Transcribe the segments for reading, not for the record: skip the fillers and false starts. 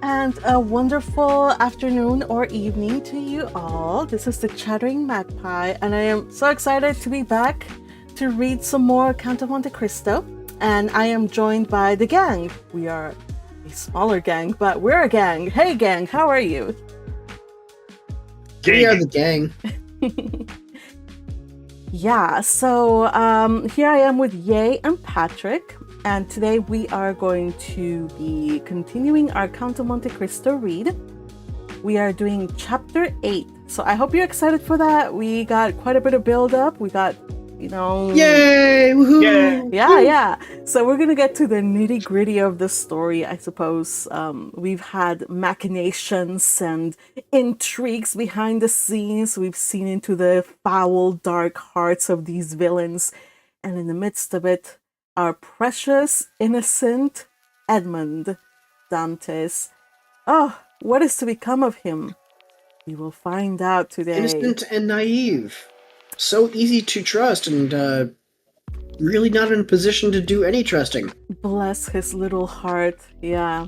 And a wonderful afternoon or evening to you all. This is the Chattering Magpie, and I am so excited to be back to read some more Count of Monte Cristo. And I am joined by the gang. We are a smaller gang, but we're a gang. Hey gang, how are you? We are the gang. Yeah, so here I am with Ye and Patrick. And today we are going to be continuing our Count of Monte Cristo read. We are doing chapter 8. So I hope you're excited for that. We got quite a bit of build up. We got, Yay! Woohoo! Yeah. So we're going to get to the nitty gritty of the story, I suppose. We've had machinations and intrigues behind the scenes. We've seen into the foul, dark hearts of these villains. And in the midst of it, our precious, innocent Edmond, Dantès. Oh, what is to become of him? We will find out today. Innocent and naive. So easy to trust and really not in a position to do any trusting. Bless his little heart, yeah.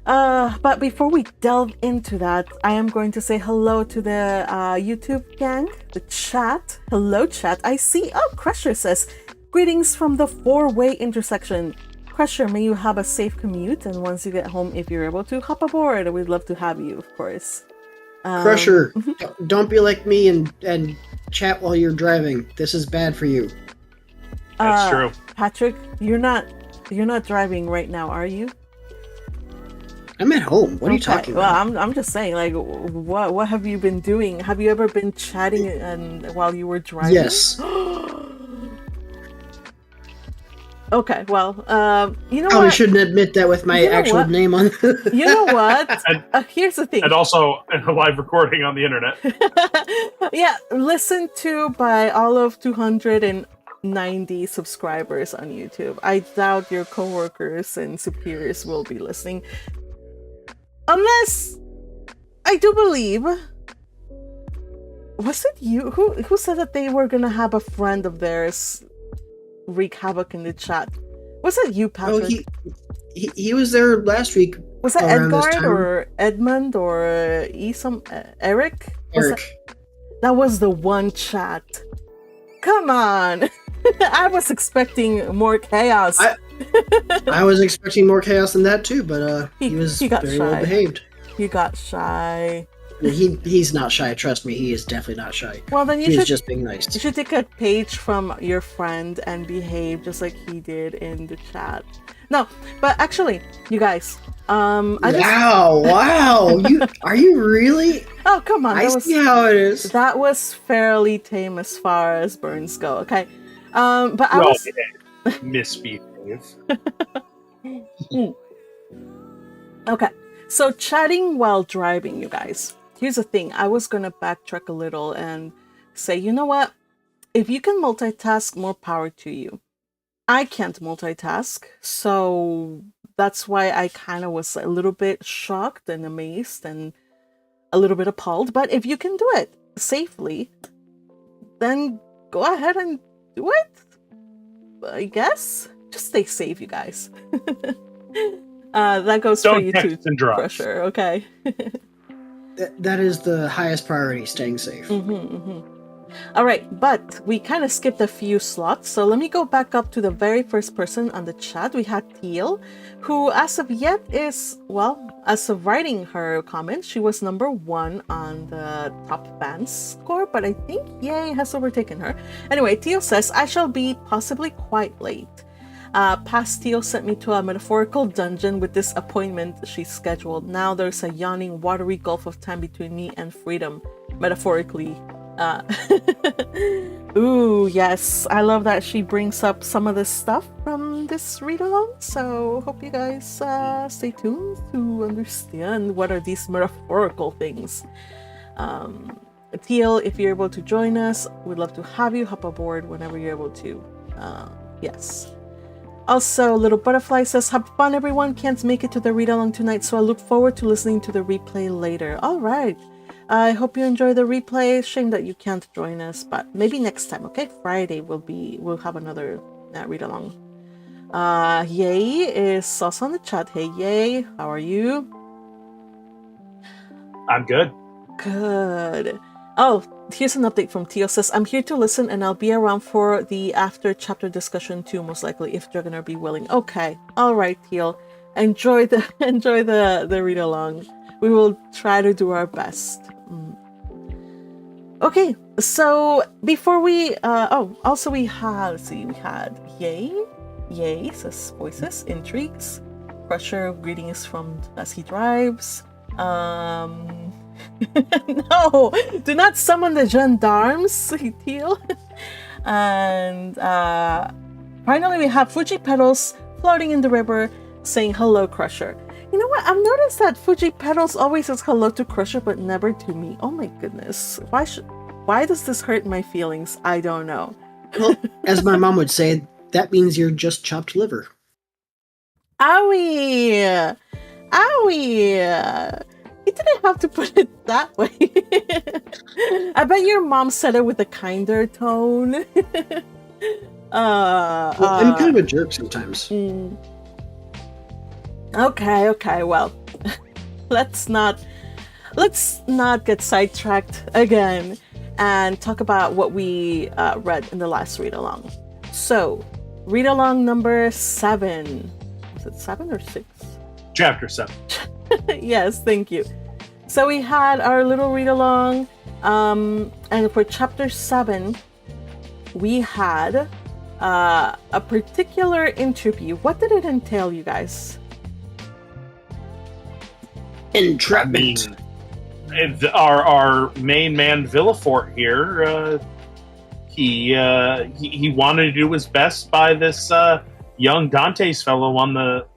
But before we delve into that, I am going to say hello to the YouTube gang, the chat. Hello, chat. I see. Oh, Crusher says, greetings from the four-way intersection. Crusher, may you have a safe commute, and once you get home, if you're able to, hop aboard. We'd love to have you, of course. Crusher, don't be like me and chat while you're driving. This is bad for you. That's true. Patrick, you're not driving right now, are you? I'm at home. What are you talking about? Well, I'm just saying, like, what have you been doing? Have you ever been chatting while you were driving? Yes. Okay, well, you know Probably what? shouldn't admit that with my actual name on. You know what? Here's the thing. And also a live recording on the internet. Yeah, listened to by all of 290 subscribers on YouTube. I doubt your coworkers and superiors will be listening. Unless, I do believe, was it you? Who said that they were gonna have a friend of theirs wreak havoc in the chat? Was it you, Patrick? Oh, he was there last week. Was that Edgard or Edmond or Eric? That was the one chat. Come on. I was expecting more chaos. I was expecting more chaos than that too, but he got very well behaved. He got shy. He's not shy. Trust me, he is definitely not shy. Well, then he's just being nice. You should take a page from your friend and behave just like he did in the chat. No, but actually, you guys, wow! Are you really? Oh, come on! I see how it is. That was fairly tame as far as burns go. Okay, but I was misbehave. Okay, so chatting while driving, you guys. Here's the thing. I was gonna backtrack a little and say, you know what? If you can multitask, more power to you. I can't multitask, so that's why I kind of was a little bit shocked and amazed and a little bit appalled. But if you can do it safely, then go ahead and do it. I guess. Just stay safe, you guys. That goes for you too, Crusher. Okay. That is the highest priority, staying safe. All right, but we kind of skipped a few slots, so let me go back up to the very first person on the chat. We had Teal, who as of yet is, well, as of writing her comment, she was number 1 on the top fans score, but I think Yay has overtaken her. Anyway, Teal says, I shall be possibly quite late. Past Teal sent me to a metaphorical dungeon with this appointment she scheduled. Now there's a yawning, watery gulf of time between me and freedom, metaphorically. Ooh, yes. I love that she brings up some of the stuff from this read-along, so hope you guys stay tuned to understand what are these metaphorical things. Teal, if you're able to join us, we'd love to have you. Hop aboard whenever you're able to. Yes. Also, Little Butterfly says, have fun everyone, can't make it to the read-along tonight, so I look forward to listening to the replay later. Alright, I hope you enjoy the replay. Shame that you can't join us, but maybe next time, okay? Friday we'll have another read-along. Yay is also on the chat. Hey Yay, how are you? I'm good. Good. Oh, here's an update from Tio says, I'm here to listen and I'll be around for the after chapter discussion too, most likely, if you're gonna be willing. Okay. All right, Teal. Enjoy the read along. We will try to do our best. Okay, so before we also we had Yay says voices, intrigues, Crusher greetings from as he drives. No, do not summon the gendarmes, Teal. And finally we have Fuji Petals floating in the river saying hello, Crusher. You know what? I've noticed that Fuji Petals always says hello to Crusher, but never to me. Oh my goodness. Why does this hurt my feelings? I don't know. Well, as my mom would say, that means you're just chopped liver. Owie! Owie! You didn't have to put it that way. I bet your mom said it with a kinder tone. I'm kind of a jerk sometimes. Okay, well, let's not get sidetracked again and talk about what we read in the last read along. So, read along number 7. Was it 7 or 6? Chapter 7. Yes, thank you. So we had our little read along, and for chapter 7, we had a particular interview. What did it entail, you guys? Entrapment. Our main man Villefort here, he wanted to do his best by this young Dantès fellow on the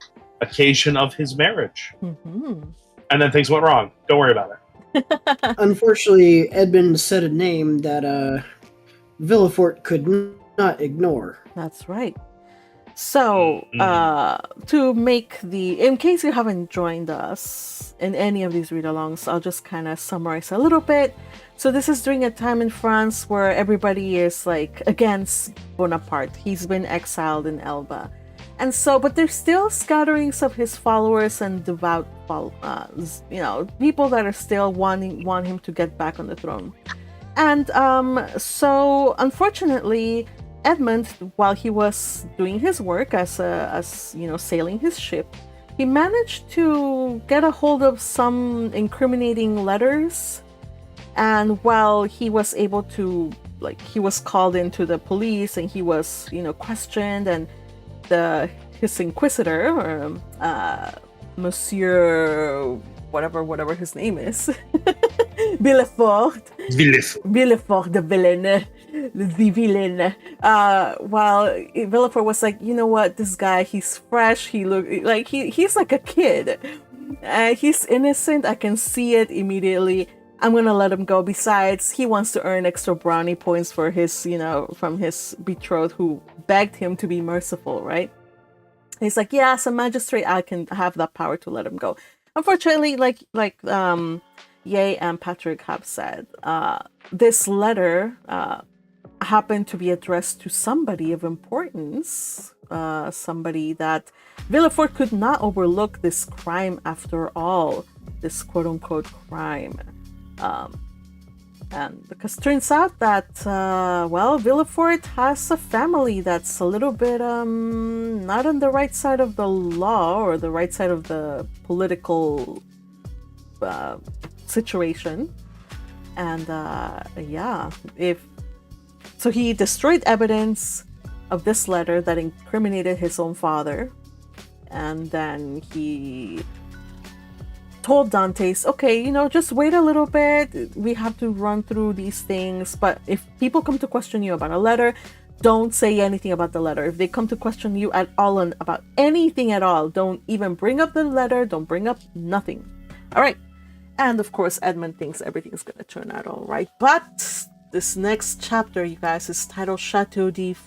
occasion of his marriage. Mm-hmm. And then things went wrong. Don't worry about it. Unfortunately, Edmond said a name that Villefort could not ignore. That's right. So, to make in case you haven't joined us in any of these read-alongs, I'll just kind of summarize a little bit. So this is during a time in France where everybody is like against Bonaparte. He's been exiled in Elba. And so, but there's still scatterings of his followers and devout, people that are still want him to get back on the throne. And so, unfortunately, Edmond, while he was doing his work as sailing his ship, he managed to get a hold of some incriminating letters. And while he was able to, he was called into the police and he was, questioned, and his inquisitor, Monsieur whatever his name is, Villefort the villain. While Villefort was like, you know what, this guy, he's fresh, he look like he's like a kid, he's innocent, I can see it immediately, I'm gonna let him go. Besides, he wants to earn extra brownie points for his, from his betrothed who begged him to be merciful, right? He's like, yeah, as a magistrate, I can have that power to let him go. Unfortunately, like Ye and Patrick have said, this letter happened to be addressed to somebody of importance, somebody that Villefort could not overlook this crime after all, this quote-unquote crime. And because it turns out that, Villefort has a family that's a little bit not on the right side of the law or the right side of the political situation. And so he destroyed evidence of this letter that incriminated his own father, and then he told Dantès, okay, just wait a little bit. We have to run through these things. But if people come to question you about a letter, don't say anything about the letter. If they come to question you at all about anything at all, don't even bring up the letter. Don't bring up nothing. All right. And of course, Edmond thinks everything's going to turn out all right. But this next chapter, you guys, is titled Chateau d'If.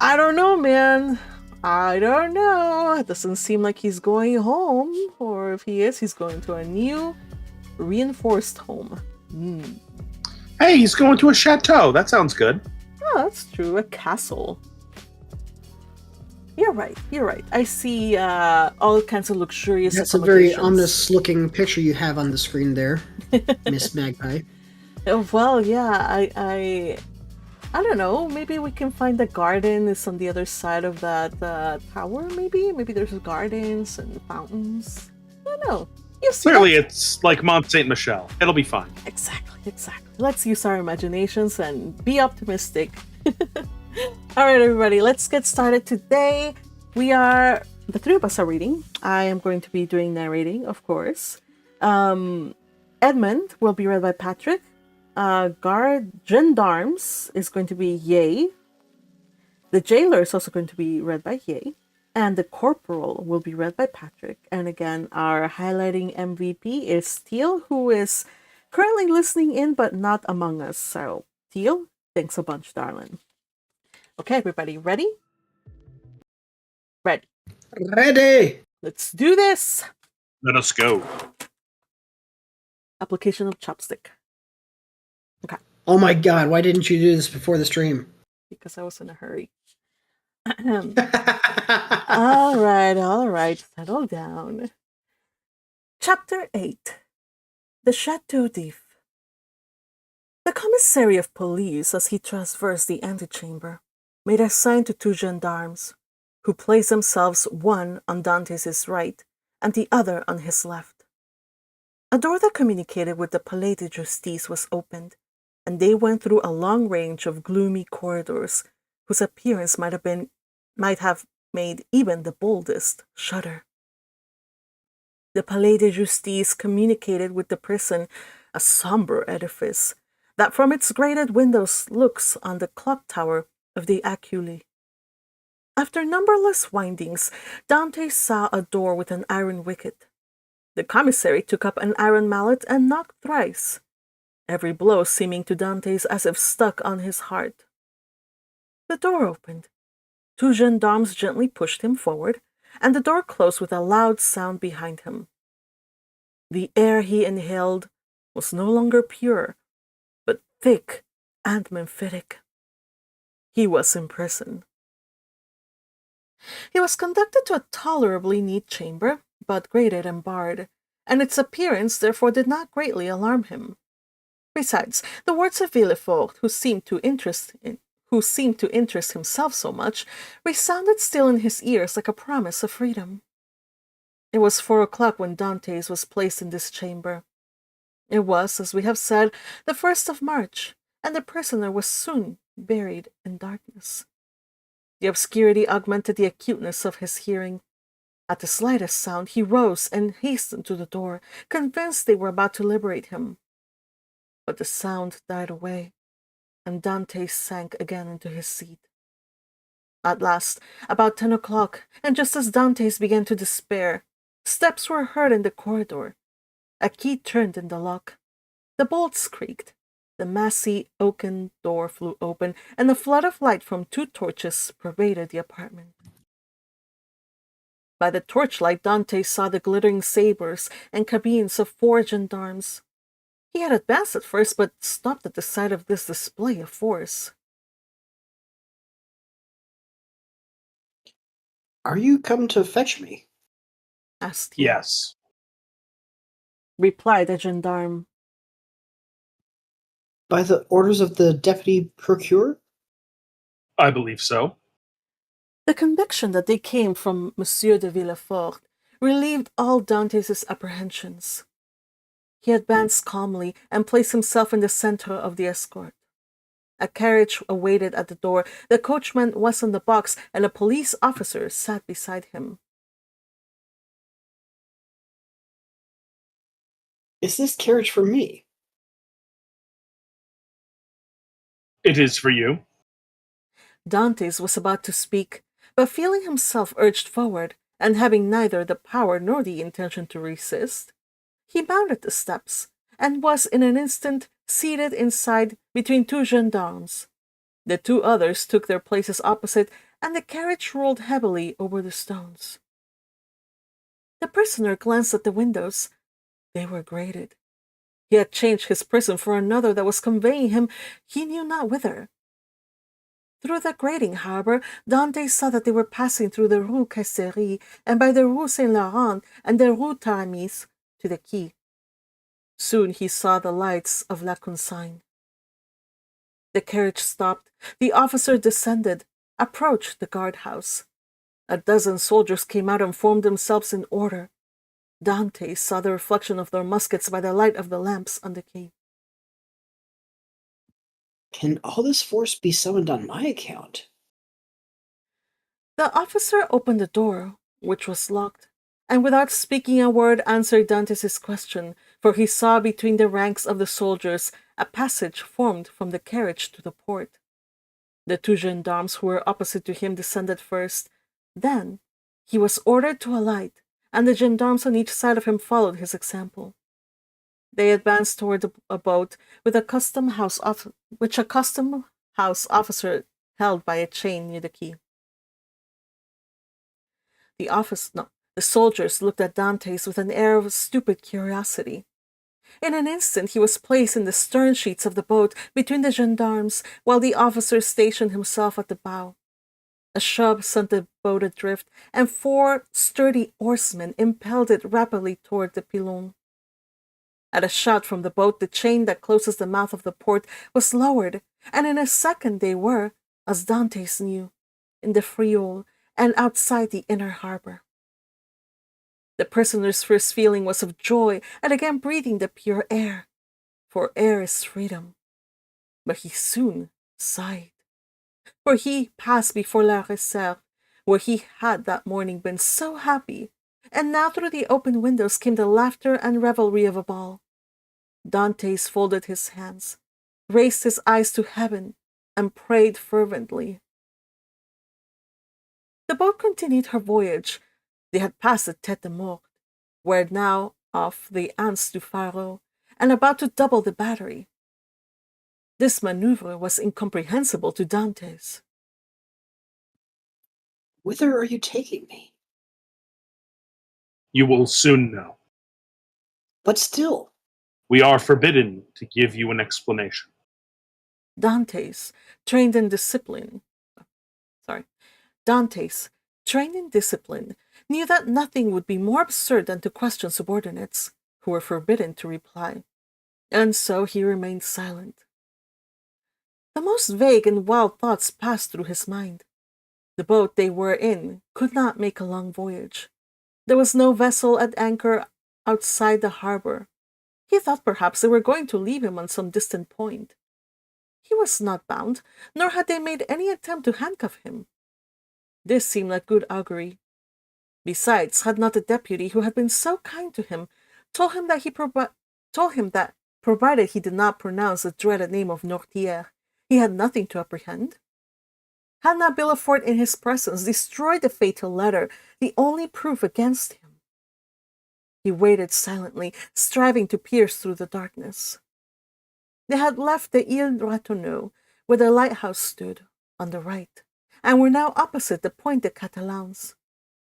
I don't know, man. I don't know. It doesn't seem like he's going home, or if he is, he's going to a new, reinforced home. Hey, he's going to a chateau. That sounds good. Oh, that's true. A castle. You're right. You're right. I see all kinds of luxurious That's a very accommodations. ominous-looking picture you have on the screen there, Miss Magpie. Well, yeah. I don't know. Maybe we can find the garden is on the other side of that tower. Maybe there's gardens and fountains. I don't know. You see, Clearly, it's like Mont Saint Michel. It'll be fine. exactly. Let's use our imaginations and be optimistic. All right, everybody, let's get started. Today, the three of us are reading. I am going to be doing narrating, of course. Edmond will be read by Patrick. Guard Gendarmes is going to be Ye. The Jailer is also going to be read by Ye. And the Corporal will be read by Patrick. And again, our highlighting MVP is Teal, who is currently listening in but not among us. So, Teal, thanks a bunch, darling. Okay, everybody, ready? Ready. Ready! Let's do this! Let us go. Application of chopstick. Okay, Oh my god, why didn't you do this before the stream? because I was in a hurry. All right, settle down. Chapter 8. The Chateau d'If. The commissary of police, as he traversed the antechamber, made a sign to two gendarmes, who placed themselves one on Dantès' right and the other on his left. A door that communicated with the Palais de Justice was opened, and they went through a long range of gloomy corridors whose appearance might have made even the boldest shudder. The Palais de Justice communicated with the prison, a somber edifice that from its grated windows looks on the clock tower of the Aculi. After numberless windings, Dante saw a door with an iron wicket. The commissary took up an iron mallet and knocked thrice, every blow seeming to Dantès as if stuck on his heart. The door opened. Two gendarmes gently pushed him forward, and the door closed with a loud sound behind him. The air he inhaled was no longer pure, but thick and mephitic. He was in prison. He was conducted to a tolerably neat chamber, but grated and barred, and its appearance therefore did not greatly alarm him. Besides, the words of Villefort, who seemed to interest himself so much, resounded still in his ears like a promise of freedom. It was 4 o'clock when Dantès was placed in this chamber. It was, as we have said, the 1st of March, and the prisoner was soon buried in darkness. The obscurity augmented the acuteness of his hearing. At the slightest sound, he rose and hastened to the door, convinced they were about to liberate him. But the sound died away, and Dantès sank again into his seat. At last, about 10 o'clock, and just as Dantès began to despair, steps were heard in the corridor. A key turned in the lock. The bolts creaked. The massy oaken door flew open, and a flood of light from 2 torches pervaded the apartment. By the torchlight, Dantès saw the glittering sabres and cabines of 4 gendarmes. He had advanced at first, but stopped at the sight of this display of force. Are you come to fetch me? Asked he. Yes. Replied the gendarme. By the orders of the deputy procureur? I believe so. The conviction that they came from Monsieur de Villefort relieved all Dantès' apprehensions. He advanced calmly and placed himself in the center of the escort. A carriage awaited at the door, the coachman was on the box, and a police officer sat beside him. Is this carriage for me? It is for you. Dantès was about to speak, but feeling himself urged forward, and having neither the power nor the intention to resist, he mounted the steps, and was in an instant seated inside between 2 gendarmes. The 2 others took their places opposite, and the carriage rolled heavily over the stones. The prisoner glanced at the windows. They were grated. He had changed his prison for another that was conveying him he knew not whither. Through the grating, however, Dantès saw that they were passing through the Rue Caisserie and by the Rue Saint-Laurent and the Rue Taramis to the quay. Soon he saw the lights of La Consigne. The carriage stopped. The officer descended, approached the guardhouse. A dozen soldiers came out and formed themselves in order. Dantès saw the reflection of their muskets by the light of the lamps on the quay. Can all this force be summoned on my account? The officer opened the door, which was locked, and without speaking a word answered Dantès' question, for he saw between the ranks of the soldiers a passage formed from the carriage to the port. The two gendarmes who were opposite to him descended first. Then he was ordered to alight, and the gendarmes on each side of him followed his example. They advanced toward a boat which a custom house officer held by a chain near the quay. The soldiers looked at Dantès with an air of stupid curiosity. In an instant he was placed in the stern sheets of the boat between the gendarmes, while the officer stationed himself at the bow. A shove sent the boat adrift, and 4 sturdy oarsmen impelled it rapidly toward the pilon. At a shout from the boat, the chain that closes the mouth of the port was lowered, and in a second they were, as Dantès knew, in the Frioul and outside the inner harbor. The prisoner's first feeling was of joy at again breathing the pure air, for air is freedom. But he soon sighed, for he passed before La Réserve, where he had that morning been so happy, and now through the open windows came the laughter and revelry of a ball. Dantès folded his hands, raised his eyes to heaven, and prayed fervently. The boat continued her voyage. They had passed the Tête de Mort, were now off the Anse du Pharo, and about to double the battery. This maneuver was incomprehensible to Dantès. Whither are you taking me? You will soon know. But still, We are forbidden to give you an explanation. Dantès, trained in discipline, knew that nothing would be more absurd than to question subordinates, who were forbidden to reply, and so he remained silent. The most vague and wild thoughts passed through his mind. The boat they were in could not make a long voyage. There was no vessel at anchor outside the harbor. He thought perhaps they were going to leave him on some distant point. He was not bound, nor had they made any attempt to handcuff him. This seemed like good augury. Besides, had not the deputy who had been so kind to him told him that provided he did not pronounce the dreaded name of Noirtier, he had nothing to apprehend? Had not Villefort in his presence destroyed the fatal letter, the only proof against him? He waited silently, striving to pierce through the darkness. They had left the Ile Ratonneau, where the lighthouse stood, on the right, and were now opposite the Point de Catalans.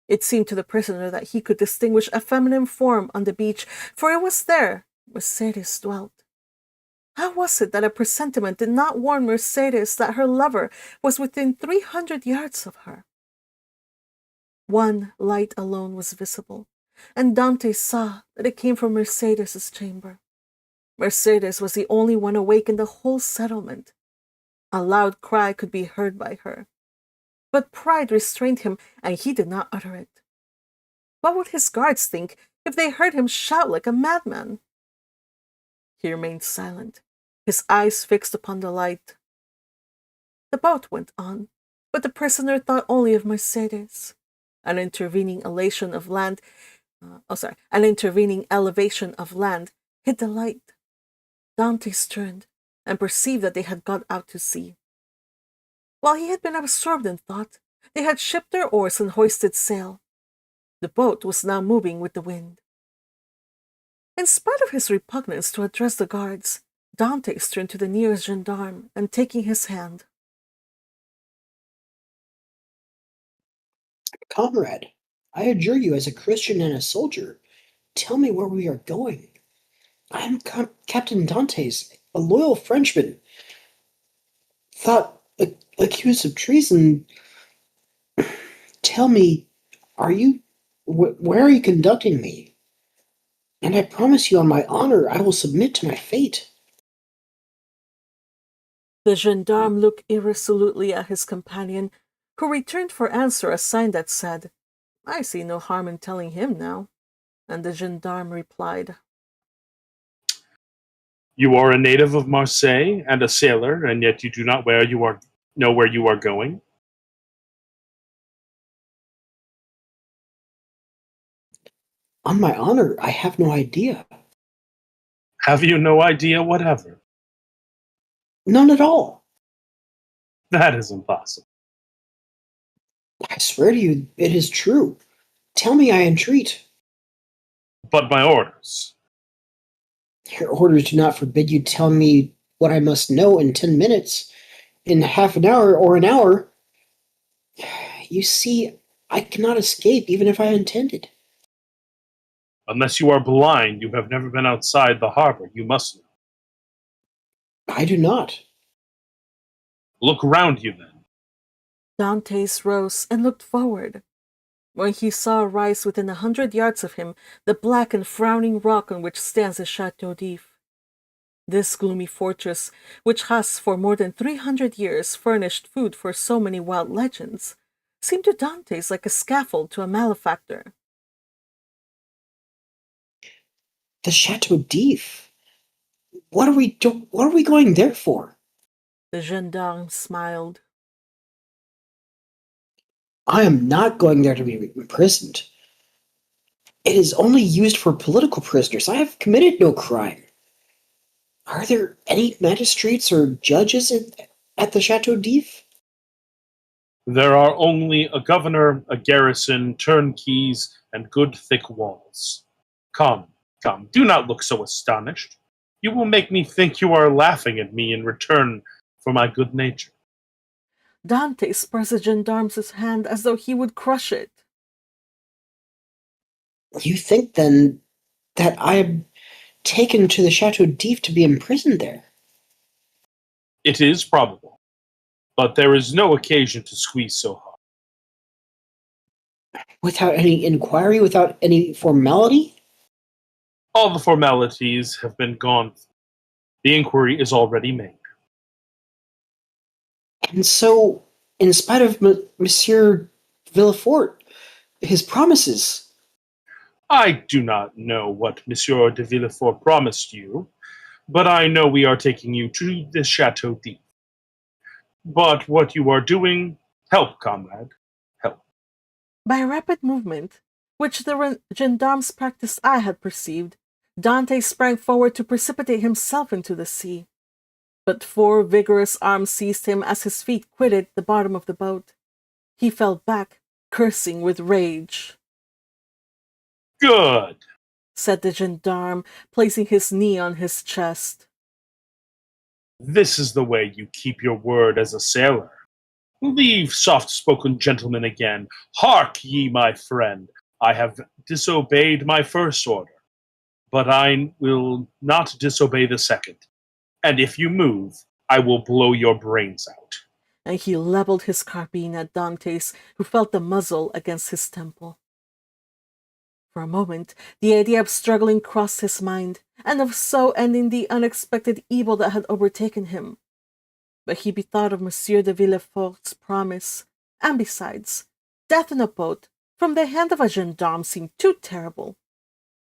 It seemed to the prisoner that he could distinguish a feminine form on the beach, for it was there Mercédès dwelt. How was it that a presentiment did not warn Mercédès that her lover was within 300 yards of her? One light alone was visible, and Dantès saw that it came from Mercédès' chamber. Mercédès was the only one awake in the whole settlement. A loud cry could be heard by her, but pride restrained him, and he did not utter it. What would his guards think if they heard him shout like a madman? He remained silent, his eyes fixed upon the light. The boat went on, but the prisoner thought only of Mercédès. An intervening elevation of land hid the light. Dantès turned and perceived that they had got out to sea. While he had been absorbed in thought, they had shipped their oars and hoisted sail. The boat was now moving with the wind. In spite of his repugnance to address the guards, Dantès turned to the nearest gendarme and, taking his hand, comrade, I adjure you as a Christian and a soldier, tell me where we are going. I am Captain Dantès, a loyal Frenchman. Thought accused of treason. Tell me, where are you conducting me? And I promise you on my honor, I will submit to my fate. The gendarme looked irresolutely at his companion, who returned for answer a sign that said, "I see no harm in telling him now." And the gendarme replied, You are a native of Marseille and a sailor, and yet you do not know where you are going. On my honor, I have no idea. Have you no idea whatever? None at all. That is impossible. I swear to you, it is true. Tell me, I entreat. But my orders. Your orders do not forbid you tell me what I must know in 10 minutes, in half an hour, or an hour. You see, I cannot escape even if I intended. Unless you are blind, you have never been outside the harbor. You must know. I do not. Look round you then. Dantès rose and looked forward. When he saw rise within 100 yards of him the black and frowning rock on which stands the Chateau d'If. This gloomy fortress, which has for more than 300 years furnished food for so many wild legends, seemed to Dantès like a scaffold to a malefactor. The Chateau d'If. What are we going there for? The gendarme smiled. I am not going there to be imprisoned. It is only used for political prisoners. I have committed no crime. Are there any magistrates or judges at the Chateau d'If? There are only a governor, a garrison, turnkeys, and good thick walls. Come, come, do not look so astonished. You will make me think you are laughing at me in return for my good nature. Dantès pressed the gendarme's hand as though he would crush it. You think, then, that I am taken to the Chateau d'If to be imprisoned there? It is probable, but there is no occasion to squeeze so hard. Without any inquiry, without any formality? All the formalities have been gone through. The inquiry is already made. And so, in spite of Monsieur Villefort, his promises, I do not know what Monsieur de Villefort promised you, but I know we are taking you to the Chateau d'If. But what you are doing, help, comrade, help. By a rapid movement, which the gendarme's practiced eye had perceived, Dantès sprang forward to precipitate himself into the sea. But 4 vigorous arms seized him as his feet quitted the bottom of the boat. He fell back, cursing with rage. Good, said the gendarme, placing his knee on his chest. This is the way you keep your word as a sailor. Leave soft-spoken gentlemen again. Hark ye, my friend, I have disobeyed my first order, but I will not disobey the second. And if you move, I will blow your brains out. And he leveled his carbine at Dantès, who felt the muzzle against his temple. For a moment, the idea of struggling crossed his mind, and of so ending the unexpected evil that had overtaken him. But he bethought of Monsieur de Villefort's promise, and besides, death in a boat from the hand of a gendarme seemed too terrible.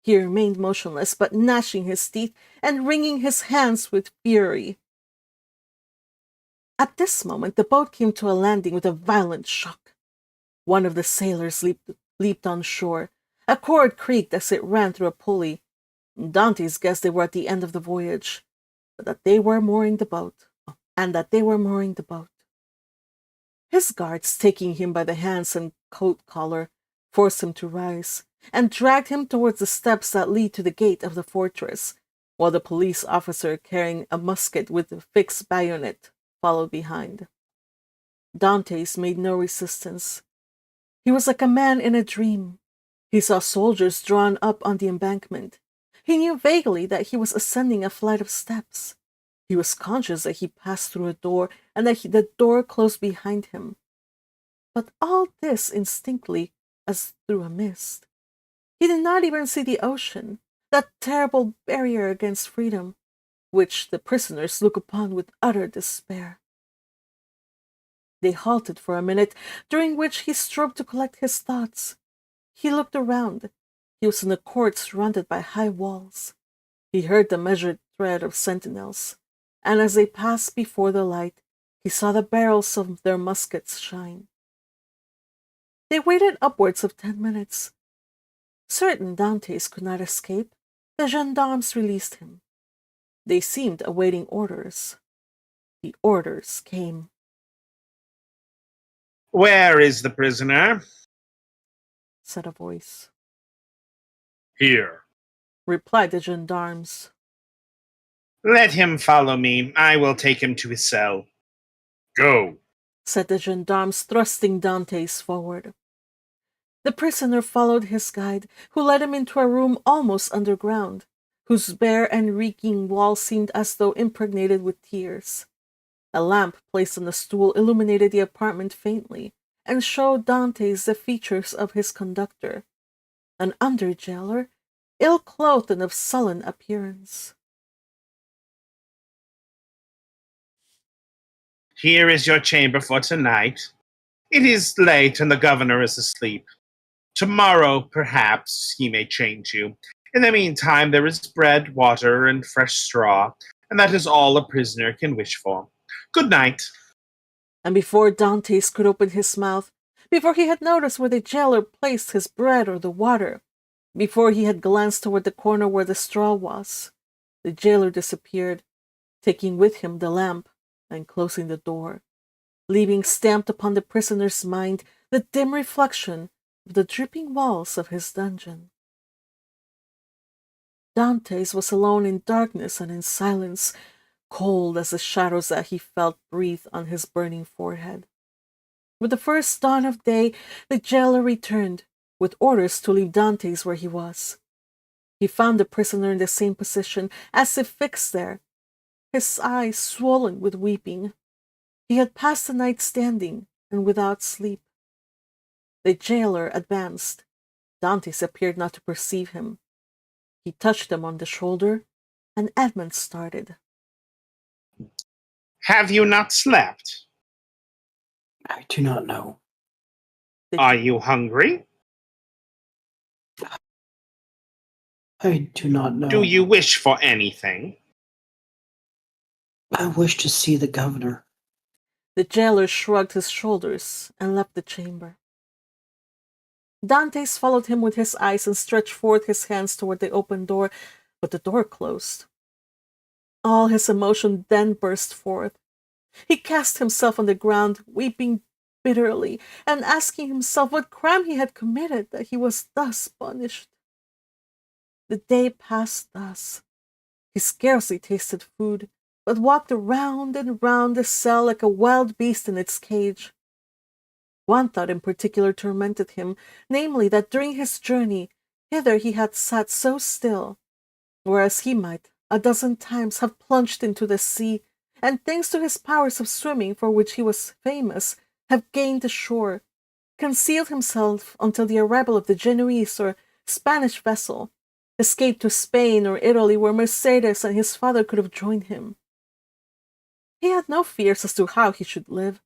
He remained motionless, but gnashing his teeth and wringing his hands with fury. At this moment the boat came to a landing with a violent shock. One of the sailors leaped on shore. A cord creaked as it ran through a pulley. Dantès guessed they were at the end of the voyage, but that they were mooring the boat. His guards, taking him by the hands and coat collar, forced him to rise, and dragged him towards the steps that lead to the gate of the fortress, while the police officer, carrying a musket with a fixed bayonet, followed behind. Dantès made no resistance. He was like a man in a dream. He saw soldiers drawn up on the embankment. He knew vaguely that he was ascending a flight of steps. He was conscious that he passed through a door and that the door closed behind him. But all this instinctively, as through a mist. He did not even see the ocean, that terrible barrier against freedom, which the prisoners look upon with utter despair. They halted for a minute, during which he strove to collect his thoughts. He looked around. He was in a court surrounded by high walls. He heard the measured tread of sentinels, and as they passed before the light, he saw the barrels of their muskets shine. They waited upwards of 10 minutes. Certain Dantès could not escape, the gendarmes released him. They seemed awaiting orders. The orders came. "Where is the prisoner?" Said a voice. Here. Replied the gendarmes. "Let him follow me. I will take him to his cell." Go. Said the gendarmes, thrusting Dantès forward. The prisoner followed his guide, who led him into a room almost underground, whose bare and reeking walls seemed as though impregnated with tears. A lamp placed on a stool illuminated the apartment faintly, and showed Dantès the features of his conductor, an under-jailer, ill-clothed and of sullen appearance. "Here is your chamber for tonight. It is late and the governor is asleep. Tomorrow, perhaps, he may change you. In the meantime, there is bread, water, and fresh straw, and that is all a prisoner can wish for. Good night." And before Dantès could open his mouth, before he had noticed where the jailer placed his bread or the water, before he had glanced toward the corner where the straw was, the jailer disappeared, taking with him the lamp and closing the door, leaving stamped upon the prisoner's mind the dim reflection of the dripping walls of his dungeon. Dantès was alone in darkness and in silence, cold as the shadows that he felt breathe on his burning forehead. With the first dawn of day, the jailer returned, with orders to leave Dantès where he was. He found the prisoner in the same position, as if fixed there, his eyes swollen with weeping. He had passed the night standing and without sleep. The jailer advanced. Dantès appeared not to perceive him. He touched him on the shoulder, and Edmond started. "Have you not slept? I do not know. Are you hungry? I do not know. Do you wish for anything?" I wish to see the governor. The jailer shrugged his shoulders and left the chamber. Dantès followed him with his eyes and stretched forth his hands toward the open door, but the door closed. All his emotion then burst forth. He cast himself on the ground, weeping bitterly, and asking himself what crime he had committed that he was thus punished. The day passed thus. He scarcely tasted food, but walked around and round the cell like a wild beast in its cage. One thought in particular tormented him, namely that during his journey hither he had sat so still, whereas he might a dozen times have plunged into the sea, and thanks to his powers of swimming for which he was famous, have gained the shore, concealed himself until the arrival of the Genoese or Spanish vessel, escaped to Spain or Italy where Mercedes and his father could have joined him. He had no fears as to how he should live.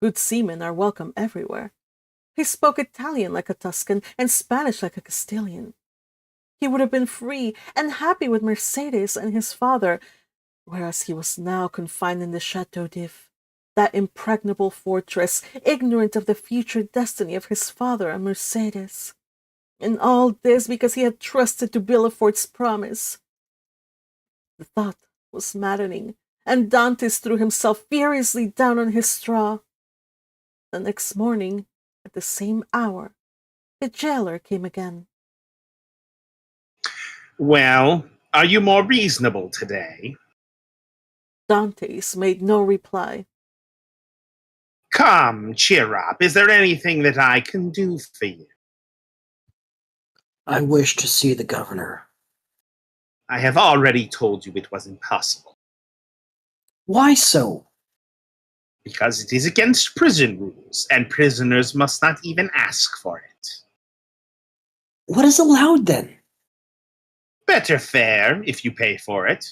Good seamen are welcome everywhere. He spoke Italian like a Tuscan and Spanish like a Castilian. He would have been free and happy with Mercedes and his father, whereas he was now confined in the Chateau d'If, that impregnable fortress, ignorant of the future destiny of his father and Mercedes. And all this because he had trusted to Villefort's promise. The thought was maddening, and Dantès threw himself furiously down on his straw. The next morning, at the same hour, the jailer came again. "Well, are you more reasonable today?" Dantès made no reply. "Come, cheer up. Is there anything that I can do for you?" I wish to see the governor. "I have already told you it was impossible." Why so? Because it is against prison rules, and prisoners must not even ask for it. What is allowed then? Better fare, if you pay for it,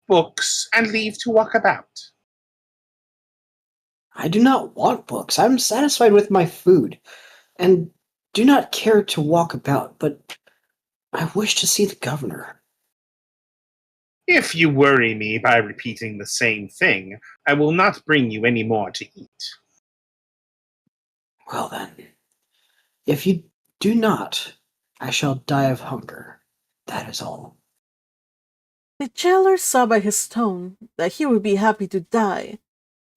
books, and leave to walk about. I do not want books. I'm satisfied with my food, and do not care to walk about, but I wish to see the governor. If you worry me by repeating the same thing, I will not bring you any more to eat. Well then, if you do not, I shall die of hunger. That is all. The jailer saw by his tone that he would be happy to die,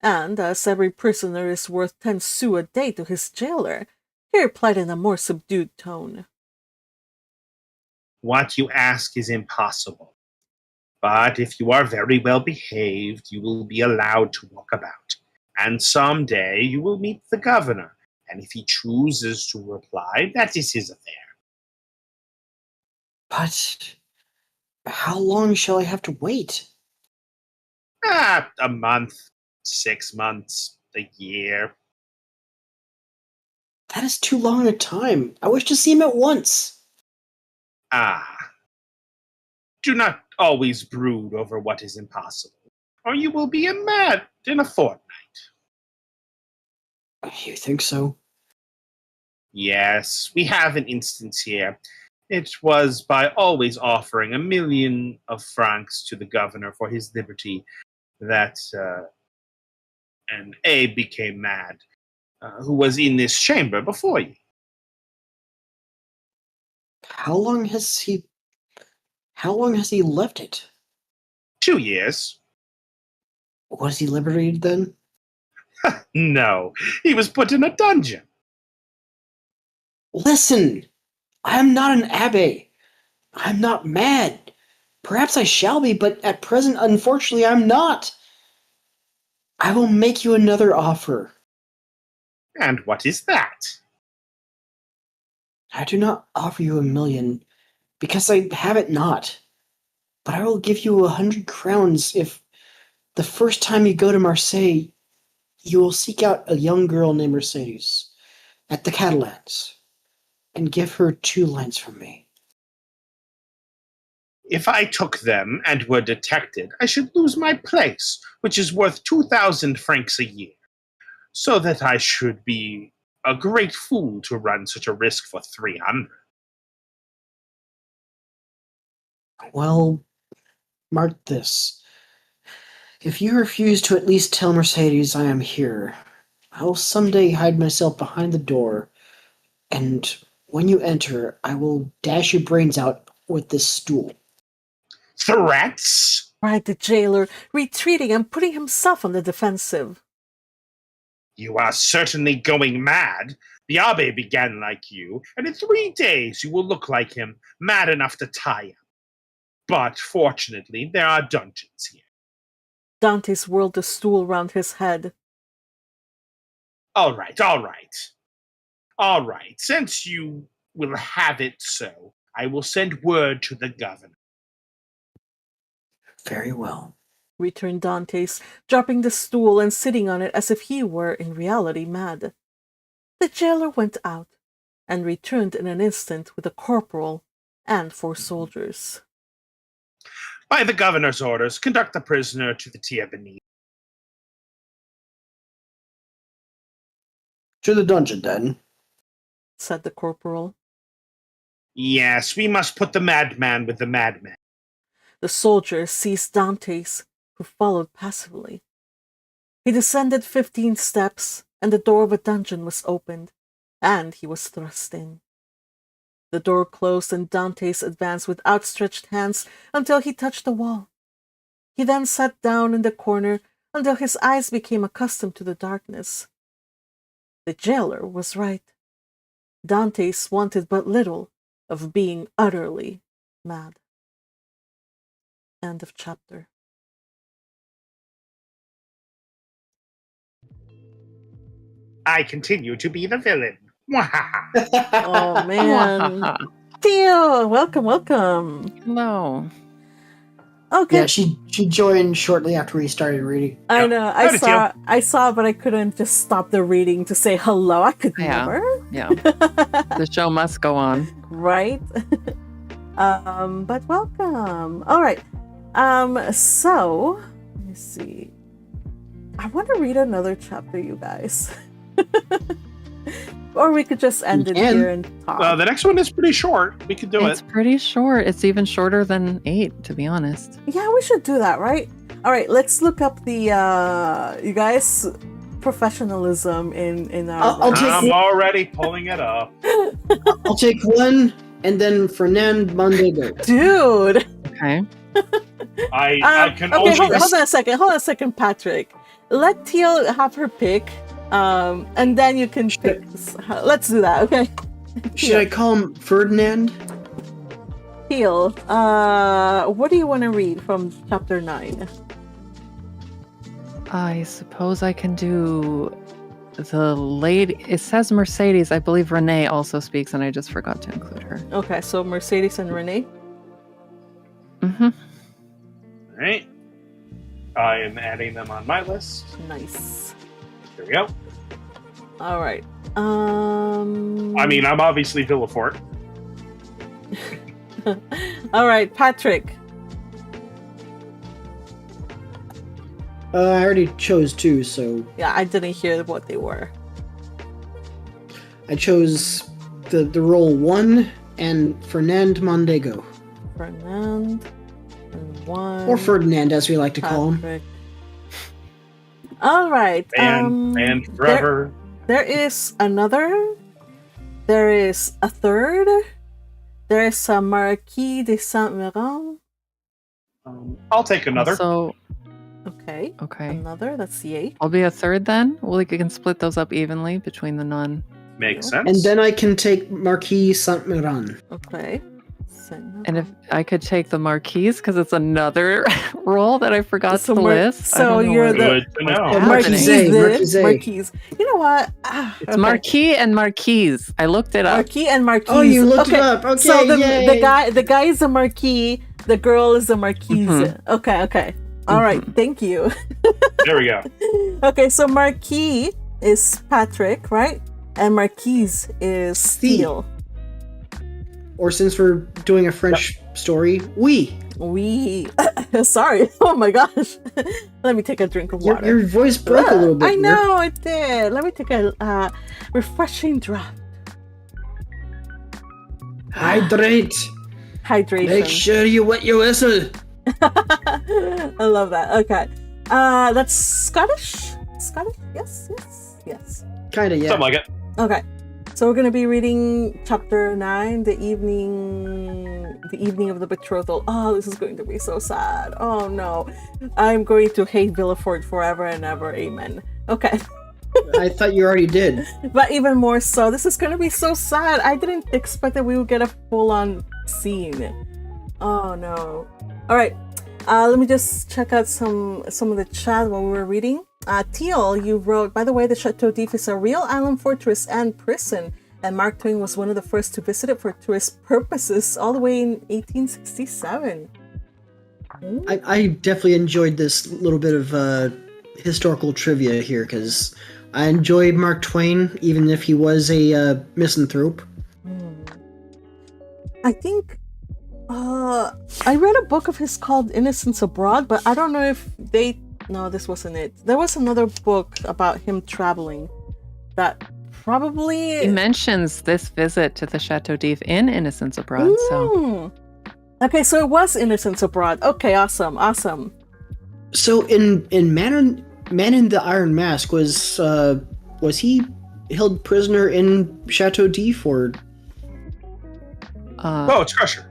and as every prisoner is worth 10 sous a day to his jailer, he replied in a more subdued tone. What you ask is impossible. But if you are very well behaved, you will be allowed to walk about. And some day you will meet the governor, and if he chooses to reply, that is his affair. But how long shall I have to wait? A month, 6 months, a year. That is too long a time. I wish to see him at once. Ah. Do not always brood over what is impossible, or you will be mad in a fortnight. You think so? Yes, we have an instance here. It was by always offering 1,000,000 of francs to the governor for his liberty that an Abe became mad, who was in this chamber before you. How long has he left it? 2 years. Was he liberated then? No, he was put in a dungeon. Listen! I am not an abbe. I am not mad. Perhaps I shall be, but at present, unfortunately, I'm not. I will make you another offer. And what is that? I do not offer you 1,000,000, because I have it not. But I will give you 100 crowns if, the first time you go to Marseille, you will seek out a young girl named Mercedes at the Catalans and give her 2 lines from me. If I took them and were detected, I should lose my place, which is worth 2,000 francs a year. So that I should be a great fool to run such a risk for 300. Well, mark this. If you refuse to at least tell Mercedes I am here, I will someday hide myself behind the door, and when you enter, I will dash your brains out with this stool. Threats? Cried the jailer, retreating and putting himself on the defensive. You are certainly going mad. The Abbe began like you, and in 3 days you will look like him, mad enough to tie him. But fortunately, there are dungeons here. Dantès whirled the stool round his head. All right, all right. All right, since you will have it so, I will send word to the governor. Very well, Returned Dantès, dropping the stool and sitting on it as if he were in reality mad. The jailer went out, and returned in an instant with a corporal and 4 soldiers. By the governor's orders, conduct the prisoner to the tier beneath. to the dungeon then. Said the corporal. Yes, we must put the madman with the madman. The soldiers seized Dantès, who followed passively. He descended 15 steps, and the door of a dungeon was opened, and he was thrust in. The door closed, and Dantès advanced with outstretched hands until he touched the wall. He then sat down in the corner until his eyes became accustomed to the darkness. The jailer was right. Dantès wanted but little of being utterly mad. End of chapter. I continue to be the villain. Oh man. Theo, welcome. No. Okay. Yeah, she joined shortly after we started reading. I Yep. know. Howdy, Teal. I saw, but I couldn't just stop the reading to say hello. I could Yeah. never. Yeah. The show must go on. Right? But welcome. All right. So let me see. I want to read another chapter, you guys. Or we could just end it can. here and talk. The next one is pretty short. We could do It's it. pretty short. It's even shorter than 8, to be honest. Yeah, we should do that, right? All right, let's look up the you guys professionalism in our I'll take I'm already pulling it up. I'll take one, and then Fernand Mondego. dude. Okay. I can okay, only. hold on a second. Hold on a second, Patrick. Let Teal have her pick, and then you can pick. Let's do that, okay? Should I call him Ferdinand? Teal, what do you want to read from chapter 9? I suppose I can do the lady. It says Mercedes. I believe Renee also speaks, and I just forgot to include her. Okay, so Mercedes and Renee. Mm-hmm. All right. I am adding them on my list. Nice. There we go. All right. I mean, I'm obviously Villefort. All right, Patrick. I already chose two, so Yeah, I didn't hear what they were. I chose the role 1 and Fernand Mondego. Fernand and 1. Or Ferdinand, as we like to call him. Patrick. All right. And forever. There is another. There is a third. There is a Marquis de Saint-Méran. I'll take another. So, Okay. okay. Another. That's the 8. I'll be a third then. We can split those up evenly between the non. Makes sense. And then I can take Marquis Saint-Méran. Okay. And if I could take the Marquise, because it's another role that I forgot to list. I So don't know you're what- the Good to know. Marquise. Marquise. You know what? It's Marquis and Marquise. I looked it up. Marquis and Marquise. Oh, you looked it up. Okay, So the yay. guy is a Marquis. The girl is a Marquise. Mhm. Okay. All right. Thank you. There we go. Okay, so Marquis is Patrick, right? And Marquise is Steele. Or since we're doing a French story, oui. We sorry. Oh my gosh. Let me take a drink of water. Your voice broke a little bit. I know it did. Let me take a refreshing draft. Hydrate. Hydration. Make sure you wet your whistle. I love that. Okay. That's Scottish? Scottish? Yes. Kinda, yeah. Something like it. Okay. So we're gonna be reading chapter 9, the evening of the betrothal. Oh, this is going to be so sad. Oh no. I'm going to hate Villefort forever and ever. Amen. Okay. I thought you already did. But even more so, this is gonna be so sad. I didn't expect that we would get a full-on scene. Oh no. Alright. Let me just check out some of the chat while we were reading. Teal, you wrote, by the way, the Chateau d'If is a real island fortress and prison, and Mark Twain was one of the first to visit it for tourist purposes all the way in 1867. I definitely enjoyed this little bit of historical trivia here, because I enjoyed Mark Twain, even if he was a misanthrope. I think I read a book of his called Innocents Abroad, but I don't know if no, this wasn't it. There was another book about him traveling that probably... He mentions this visit to the Chateau d'If in Innocents Abroad, so... Okay, so it was Innocents Abroad. Okay, awesome. So in Man in the Iron Mask, was he held prisoner in Chateau d'If, or... Oh, it's Crusher.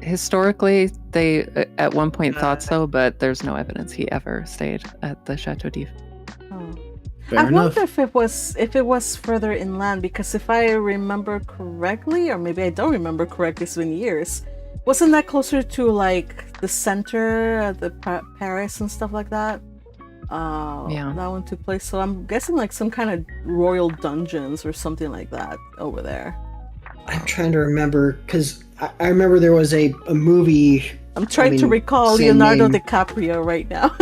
Historically, they at one point thought so, but there's no evidence he ever stayed at the Chateau d'If. Fair I enough. wonder if it was further inland, because if I remember correctly, or maybe I don't remember correctly, it's been years. Wasn't that closer to like the center, the Paris and stuff like that? Yeah. That one took place. So I'm guessing like some kind of royal dungeons or something like that over there. I'm trying to remember, because I remember there was a movie I'm trying to mean, recall same Leonardo name. DiCaprio right now.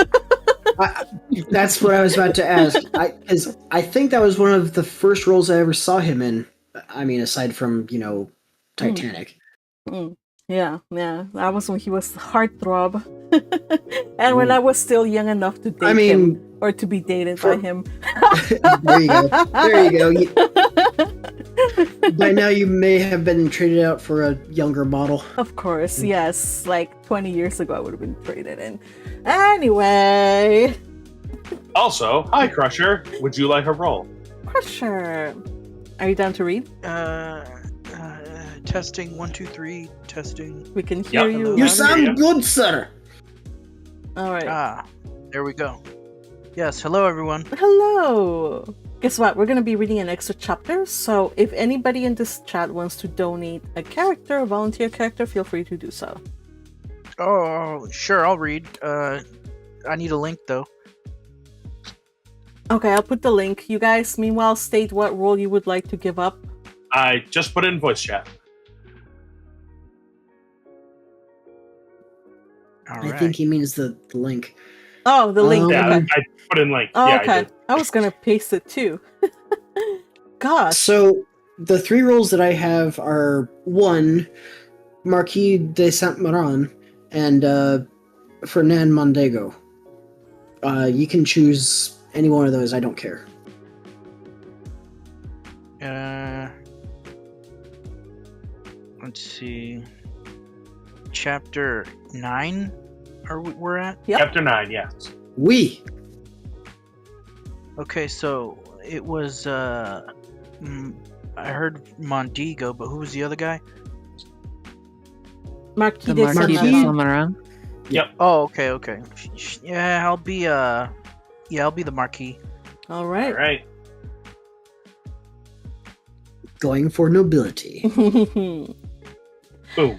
That's what I was about to ask. I think that was one of the first roles I ever saw him in. I mean, aside from Titanic. Yeah. That was when he was heartthrob. And when I was still young enough to date I mean, him or to be dated for- by him. there you go. There you go. By now, you may have been traded out for a younger model. Of course, yes. Like 20 years ago, I would have been traded in. Anyway, Also, hi, Crusher. Would you like a roll? Crusher. Are you down to read? Testing 1, 2, 3. Testing. We can hear Yep. you. Hello. You loud and sound Yeah. good, sir. All right. There we go. Yes, hello everyone. Hello. Guess what? We're going to be reading an extra chapter. So if anybody in this chat wants to donate a character, a volunteer character, feel free to do so. Oh, sure, I'll read. I need a link though. Okay, I'll put the link. You guys, meanwhile, state what role you would like to give up. I just put it in voice chat. All I right. think he means the link. Oh, the link. Yeah, Okay. I put in link. Oh, Yeah, I okay. did. I was going to paste it too. Gosh. So the three roles that I have are one, Marquis de Saint Maron, and Fernand Mondego. You can choose any one of those. I don't care. Let's see. Chapter 9. We're at? Yep. Chapter 9, yes. We. Okay, so it was I heard Mondego, but who was the other guy? Marquis The de Marquis de Saint-Maron. Saint-Maron. Oh, okay. Yeah, I'll be the Marquis. All right. All right. Going for nobility. Boom.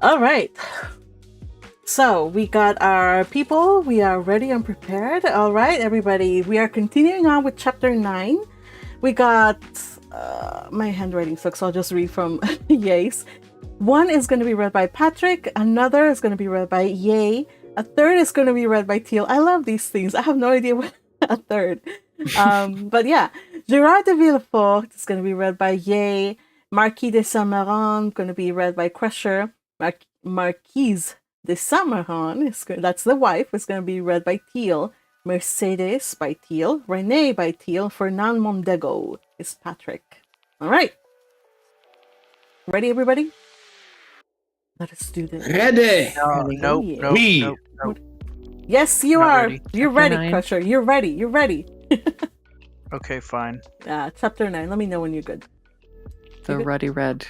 All right. So we got our people. We are ready and prepared. All right, everybody. We are continuing on with chapter 9. We got my handwriting sucks, so I'll just read from Ye's. One is going to be read by Patrick. Another is going to be read by Ye. A third is going to be read by Teal. I love these things. I have no idea what a third. But yeah, Gerard de Villefort is going to be read by Ye. Marquis de Saint-Maron going to be read by Crusher. Marquise de Saint-Maron, that's the wife, is going to be read by Teal. Mercedes by Teal. Renee by Teal. Fernand Mondego is Patrick. All right. Ready, everybody? Let us do this. Ready. No. We. Yes, you Not are. ready. You're Chapter ready, 9. Crusher. You're ready. You're ready. Okay, fine. Chapter 9. Let me know when you're good. The Okay. ruddy red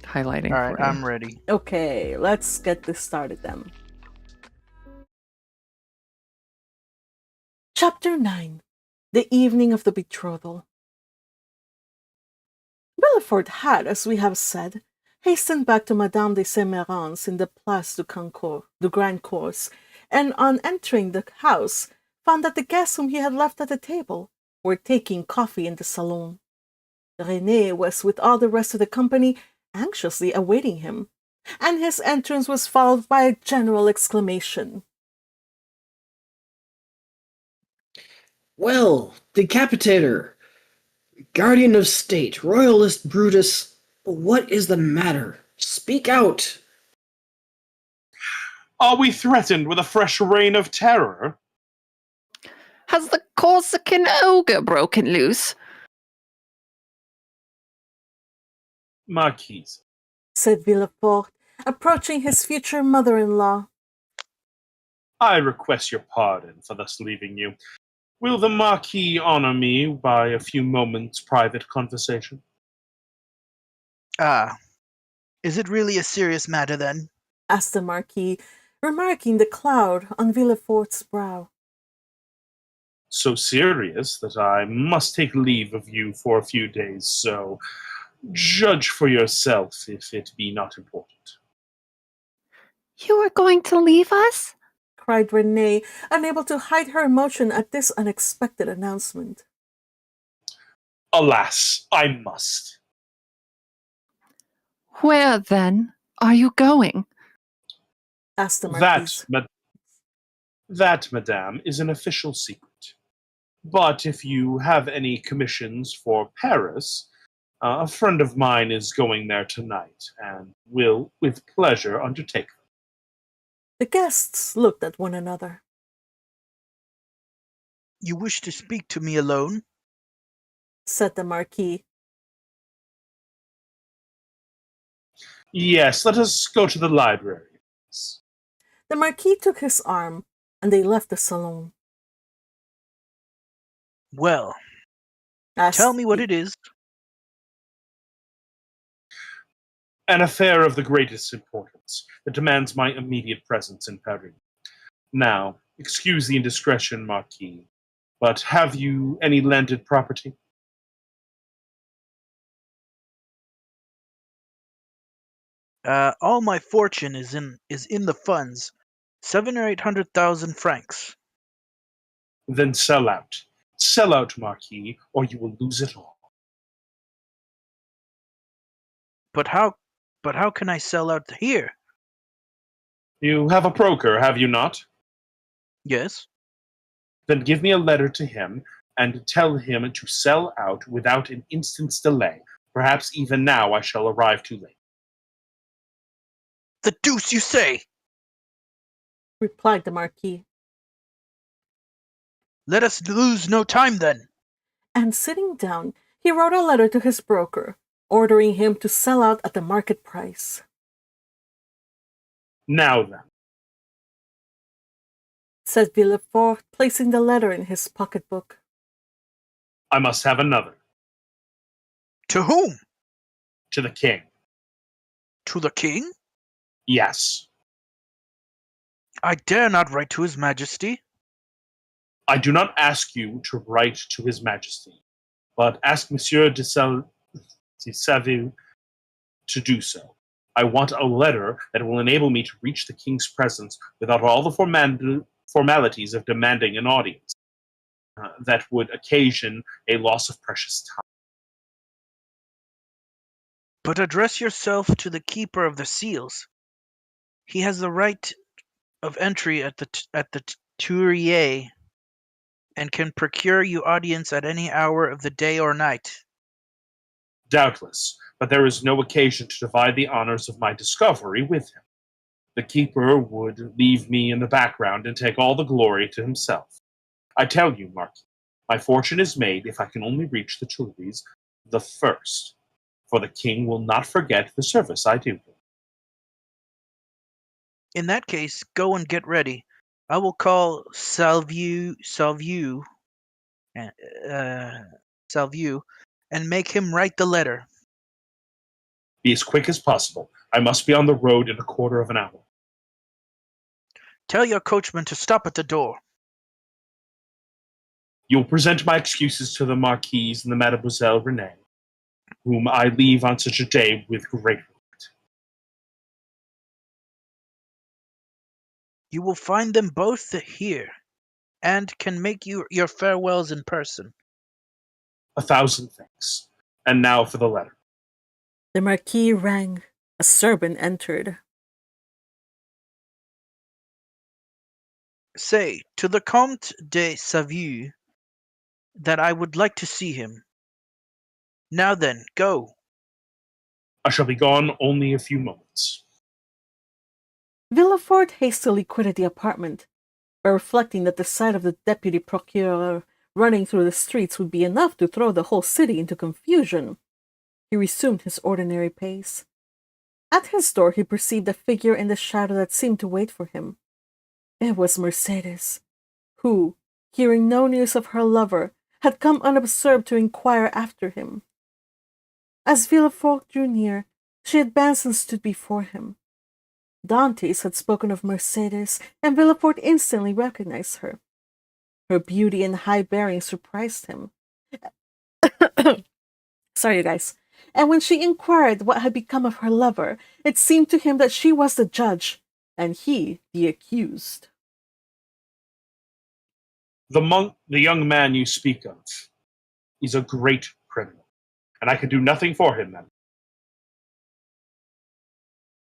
highlighting. All right, for you. I'm ready. Okay, let's get this started then. Chapter 9. The evening of the betrothal. Villefort had, as we have said, hastened back to Madame de Saint-Méran's in the Place du Grand Cours, and on entering the house, found that the guests whom he had left at the table were taking coffee in the salon. René was with all the rest of the company anxiously awaiting him, and his entrance was followed by a general exclamation. Well, Decapitator, Guardian of State, Royalist Brutus, what is the matter? Speak out. Are we threatened with a fresh reign of terror? Has the Corsican ogre broken loose? Marquise. Said Villefort, approaching his future mother-in-law. I request your pardon for thus leaving you. Will the Marquis honor me by a few moments' private conversation? Is it really a serious matter then? Asked the Marquis, remarking the cloud on Villefort's brow. So serious that I must take leave of you for a few days, so judge for yourself if it be not important. You are going to leave us? Cried Renee, unable to hide her emotion at this unexpected announcement. Alas, I must. Where, then, are you going? asked the That, Marquise. that, madame, is an official secret. But if you have any commissions for Paris, a friend of mine is going there tonight and will, with pleasure, undertake them. The guests looked at one another. You wish to speak to me alone? Said the Marquis. Yes, let us go to the library. The Marquis took his arm, and they left the salon. Well, Asked tell me what the- it is. An affair of the greatest importance that demands my immediate presence in Paris. Now, excuse the indiscretion, Marquis, but have you any landed property? All my fortune is in the funds, 700,000 or 800,000 francs. Then sell out. Sell out, Marquis, or you will lose it all. But how can I sell out here? You have a broker, have you not? Yes. Then give me a letter to him and tell him to sell out without an instant's delay. Perhaps even now I shall arrive too late. The deuce you say! replied the Marquis. Let us lose no time then. And sitting down, he wrote a letter to his broker, ordering him to sell out at the market price. Now then, Said Villefort, placing the letter in his pocketbook. I must have another. To whom? To the king. To the king? Yes. I dare not write to his majesty. I do not ask you to write to his majesty, but ask Monsieur de Saville to do so. I want a letter that will enable me to reach the king's presence without all the formalities of demanding an audience. That would occasion a loss of precious time. But address yourself to the keeper of the seals. He has the right of entry at the Tuileries and can procure you audience at any hour of the day or night. Doubtless, but there is no occasion to divide the honors of my discovery with him. The keeper would leave me in the background and take all the glory to himself. I tell you, Marquis, my fortune is made if I can only reach the Tuileries the first, for the king will not forget the service I do him. In that case, go and get ready. I will call Salvieux, and make him write the letter. Be as quick as possible. I must be on the road in a quarter of an hour. Tell your coachman to stop at the door. You will present my excuses to the Marquise and the Mademoiselle Renee, whom I leave on such a day with great regret. You will find them both here, and can make your farewells in person. 1,000 thanks. And now for the letter. The Marquis rang. A servant entered. Say to the Comte de Saville that I would like to see him. Now then, go. I shall be gone only a few moments. Villefort hastily quitted the apartment, but reflecting that the sight of the deputy procureur running through the streets would be enough to throw the whole city into confusion, he resumed his ordinary pace. At his door he perceived a figure in the shadow that seemed to wait for him. It was Mercédès, who, hearing no news of her lover, had come unobserved to inquire after him. As Villefort drew near, she advanced and stood before him. Dantès had spoken of Mercédès, and Villefort instantly recognized her. Her beauty and high bearing surprised him. Sorry, you guys. And when she inquired what had become of her lover, it seemed to him that she was the judge, and he the accused. The young man you speak of is a great criminal, and I can do nothing for him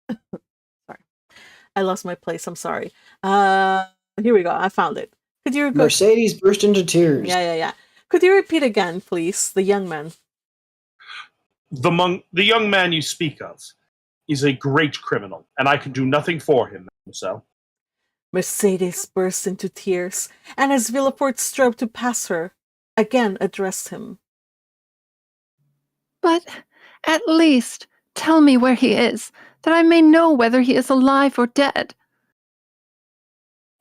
then. Sorry. I lost my place. I'm sorry. Here we go. I found it. Could you go? Mercedes burst into tears. Yeah. Could you repeat again, please? The young man. The young man you speak of is a great criminal, and I can do nothing for him, mademoiselle. Mercedes burst into tears, and as Villefort strove to pass her, again addressed him. But at least tell me where he is, that I may know whether he is alive or dead.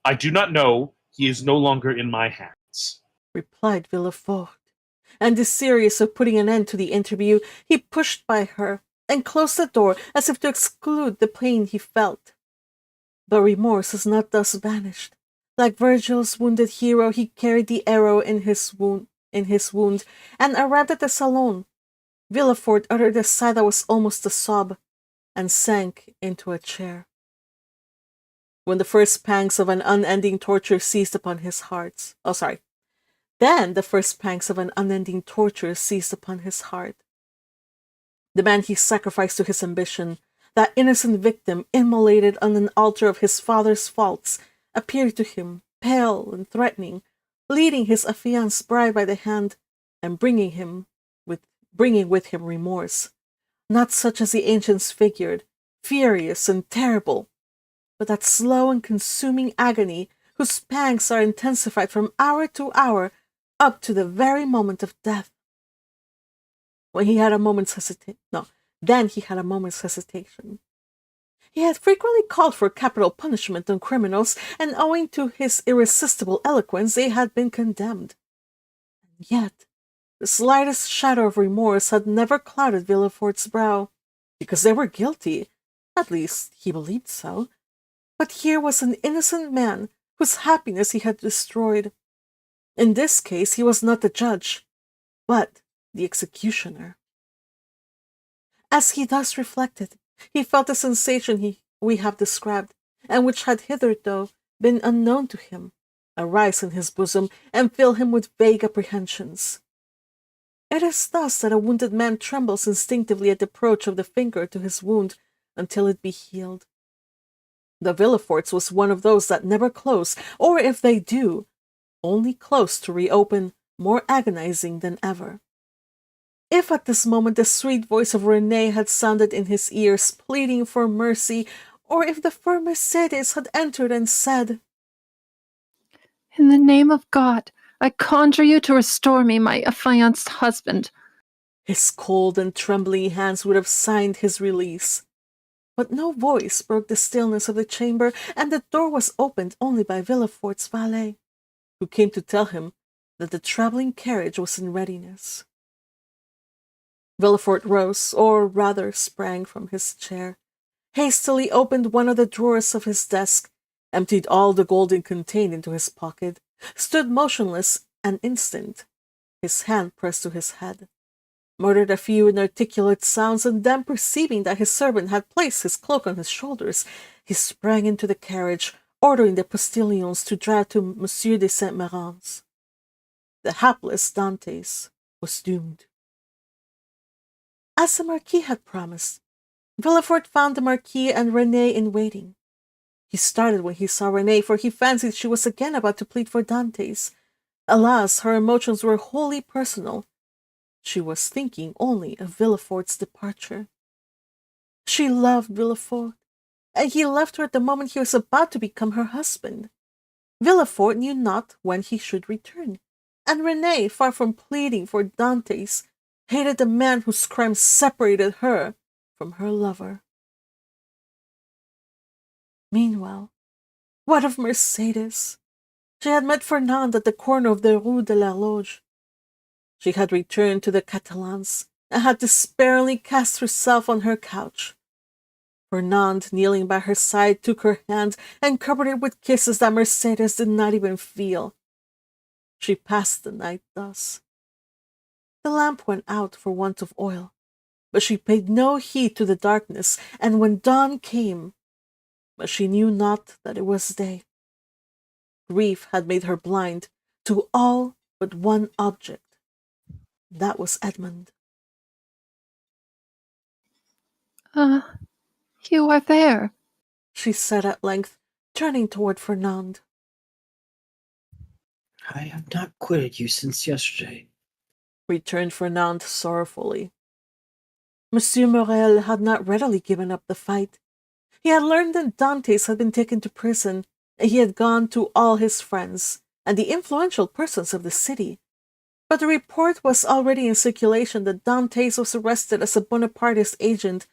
I do not know. He is no longer in my hands, Replied Villefort, and desirous of putting an end to the interview, he pushed by her and closed the door as if to exclude the pain he felt. But remorse has not thus vanished. Like Virgil's wounded hero, he carried the arrow in his wound, and arrived at the salon. Villefort uttered a sigh that was almost a sob, and sank into a chair. When the first pangs of an unending torture seized upon his heart. Then the first pangs of an unending torture seized upon his heart. The man he sacrificed to his ambition, that innocent victim immolated on an altar of his father's faults, appeared to him, pale and threatening, leading his affianced bride by the hand, and bringing with him remorse, not such as the ancients figured, furious and terrible, but that slow and consuming agony whose pangs are intensified from hour to hour up to the very moment of death. Then he had a moment's hesitation. He had frequently called for capital punishment on criminals, and owing to his irresistible eloquence they had been condemned. And yet the slightest shadow of remorse had never clouded Villefort's brow, because they were guilty. At least he believed so. But here was an innocent man whose happiness he had destroyed. In this case he was not the judge, but the executioner. As he thus reflected, he felt a sensation we have described, and which had hitherto been unknown to him, arise in his bosom and fill him with vague apprehensions. It is thus that a wounded man trembles instinctively at the approach of the finger to his wound until it be healed. The Villefort's was one of those that never close, or if they do, only close to reopen, more agonizing than ever. If at this moment the sweet voice of Renée had sounded in his ears, pleading for mercy, or if the fair Mercedes had entered and said, In the name of God, I conjure you to restore me my affianced husband, his cold and trembling hands would have signed his release. But no voice broke the stillness of the chamber, and the door was opened only by Villefort's valet, who came to tell him that the travelling carriage was in readiness. Villefort rose, or rather sprang from his chair, hastily opened one of the drawers of his desk, emptied all the gold it contained into his pocket, stood motionless an instant, his hand pressed to his head, muttered a few inarticulate sounds, and then perceiving that his servant had placed his cloak on his shoulders, he sprang into the carriage, ordering the postilions to drive to Monsieur de Saint-Méran's. The hapless Dantès was doomed. As the Marquis had promised, Villefort found the Marquis and Renée in waiting. He started when he saw Renée, for he fancied she was again about to plead for Dantès. Alas, her emotions were wholly personal. She was thinking only of Villefort's departure. She loved Villefort, and he left her at the moment he was about to become her husband. Villefort knew not when he should return, and Renée, far from pleading for Dantès, hated the man whose crime separated her from her lover. Meanwhile, what of Mercedes? She had met Fernand at the corner of the Rue de l'Horloge. She had returned to the Catalans, and had despairingly cast herself on her couch. Fernand, kneeling by her side, took her hand and covered it with kisses that Mercedes did not even feel. She passed the night thus. The lamp went out for want of oil, but she paid no heed to the darkness, and when dawn came, but she knew not that it was day. Grief had made her blind to all but one object. That was Edmond. You are there. she said at length, turning toward Fernand. I have not quitted you since yesterday, returned Fernand sorrowfully. Monsieur Morel had not readily given up the fight. He had learned that Dantès had been taken to prison, and he had gone to all his friends and the influential persons of the city. But the report was already in circulation that Dantès was arrested as a Bonapartist agent,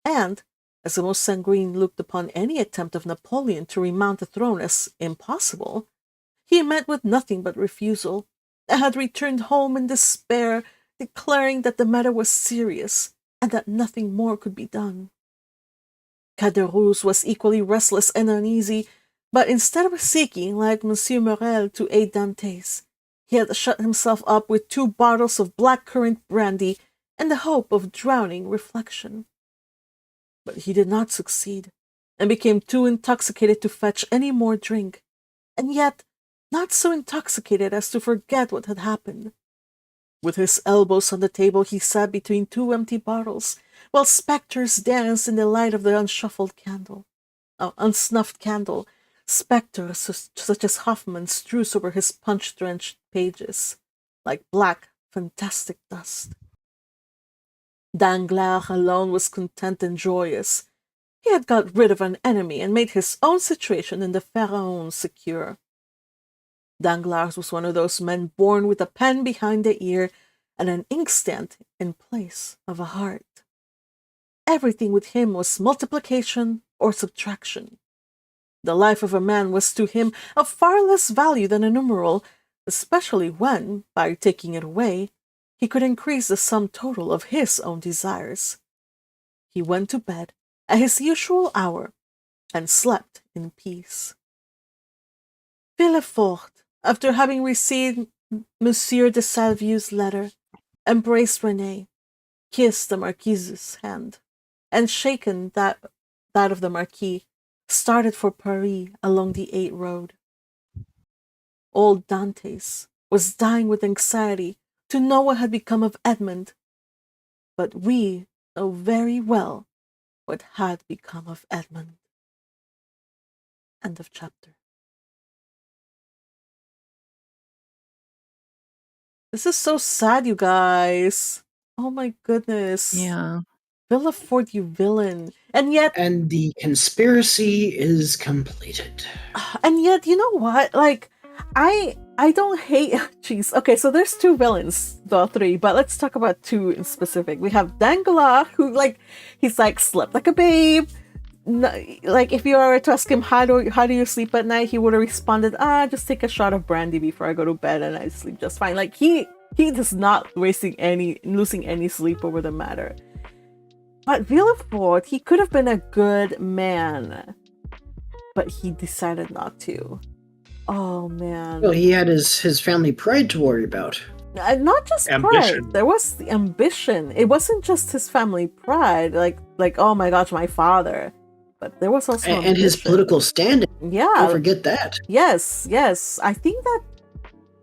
and, as the most sanguine looked upon any attempt of Napoleon to remount the throne as impossible, he met with nothing but refusal, and had returned home in despair, declaring that the matter was serious, and that nothing more could be done. Caderousse was equally restless and uneasy, but instead of seeking, like Monsieur Morel, to aid Dantès, he had shut himself up with 2 bottles of black-currant brandy in the hope of drowning reflection. But he did not succeed, and became too intoxicated to fetch any more drink, and yet not so intoxicated as to forget what had happened. With his elbows on the table, he sat between 2 empty bottles, while spectres danced in the light of the unsnuffed candle, spectres such as Hoffman strews over his punch-drenched pages, like black, fantastic dust. Danglars alone was content and joyous. He had got rid of an enemy and made his own situation in the Pharaon secure. Danglars was one of those men born with a pen behind the ear and an inkstand in place of a heart. Everything with him was multiplication or subtraction. The life of a man was to him of far less value than a numeral, especially when, by taking it away, he could increase the sum total of his own desires. He went to bed at his usual hour and slept in peace. Villefort, after having received Monsieur de Salvieux's letter, embraced Renée, kissed the Marquise's hand, and shaken that of the Marquis, started for Paris along the 8 road. Old Dantès was dying with anxiety to know what had become of Edmond, but we know very well what had become of Edmond. End of chapter. This is so sad, you guys. Oh my goodness. Yeah. Villefort, you villain. And yet, and the conspiracy is completed. you know what? Like, I don't hate. Jeez. Okay, so there's 2 villains, well, 3, but let's talk about 2 in specific. We have Danglars, who he's slept like a babe. Like, if you were to ask him how do you sleep at night, he would have responded, just take a shot of brandy before I go to bed and I sleep just fine. Like, he does not losing any sleep over the matter. But Villefort, he could have been a good man, but he decided not to. Oh man. Well, he had his family pride to worry about. Not just Ambition. pride. There was the ambition. It wasn't just his family pride, like oh my gosh, my father. But there was also And his ambition. political standing. Yeah. Don't forget that. Yes. I think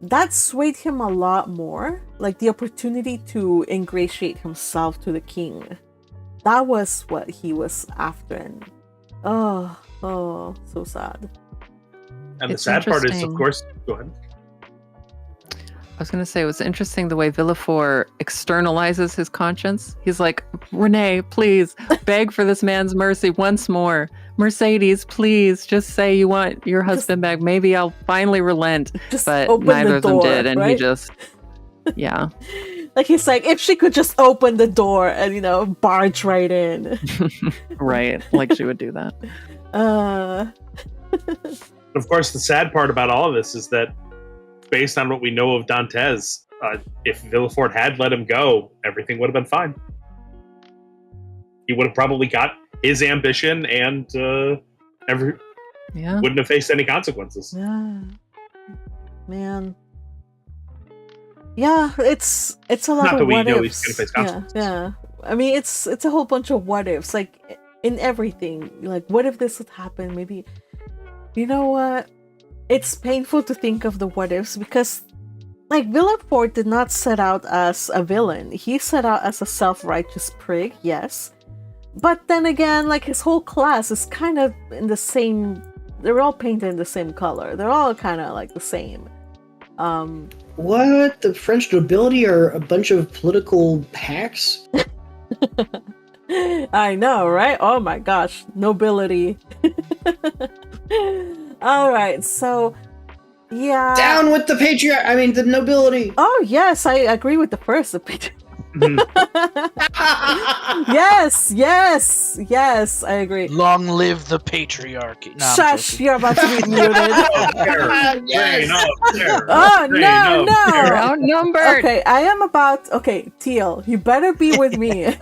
that swayed him a lot more. Like the opportunity to ingratiate himself to the king. That was what he was after. And oh, so sad. And the It's sad part is, of interesting. course, go ahead. I was going to say, it was interesting the way Villefort externalizes his conscience. He's like, Renée, please, beg for this man's mercy once more. Mercedes, please, just say you want your husband back. Maybe I'll finally relent. Just But open neither the of them door, did. And he right? just, yeah. Like he's like, if she could just open the door and barge right in. Right. Like she would do that. Of course, the sad part about all of this is that, based on what we know of Dantès, if Villefort had let him go, everything would have been fine. He would have probably got his ambition and Yeah. wouldn't have faced any consequences. Yeah, man. Yeah, it's a lot Not of that we what know he's ifs. gonna face Yeah, consequences. yeah. I mean, it's a whole bunch of what ifs. Like in everything. Like, what if this would happen? Maybe. You know what? It's painful to think of the what ifs because, like, Villefort did not set out as a villain. He set out as a self-righteous prig, yes. But then again, like his whole class is kind of in the same. They're all painted in the same color. They're all kind of like the same. What? The French nobility are a bunch of political hacks? I know, right? Oh my gosh, nobility. All right, so yeah. Down with the patriarch. I mean, the nobility. Oh yes, I agree with the first opinion. Mhm. Yes, I agree. Long live the patriarchy. No, I'm Shush, joking. you're about to be muted. Yes. Oh, no. You're outnumbered. Okay, I am about. Okay, Teal, you better be with me.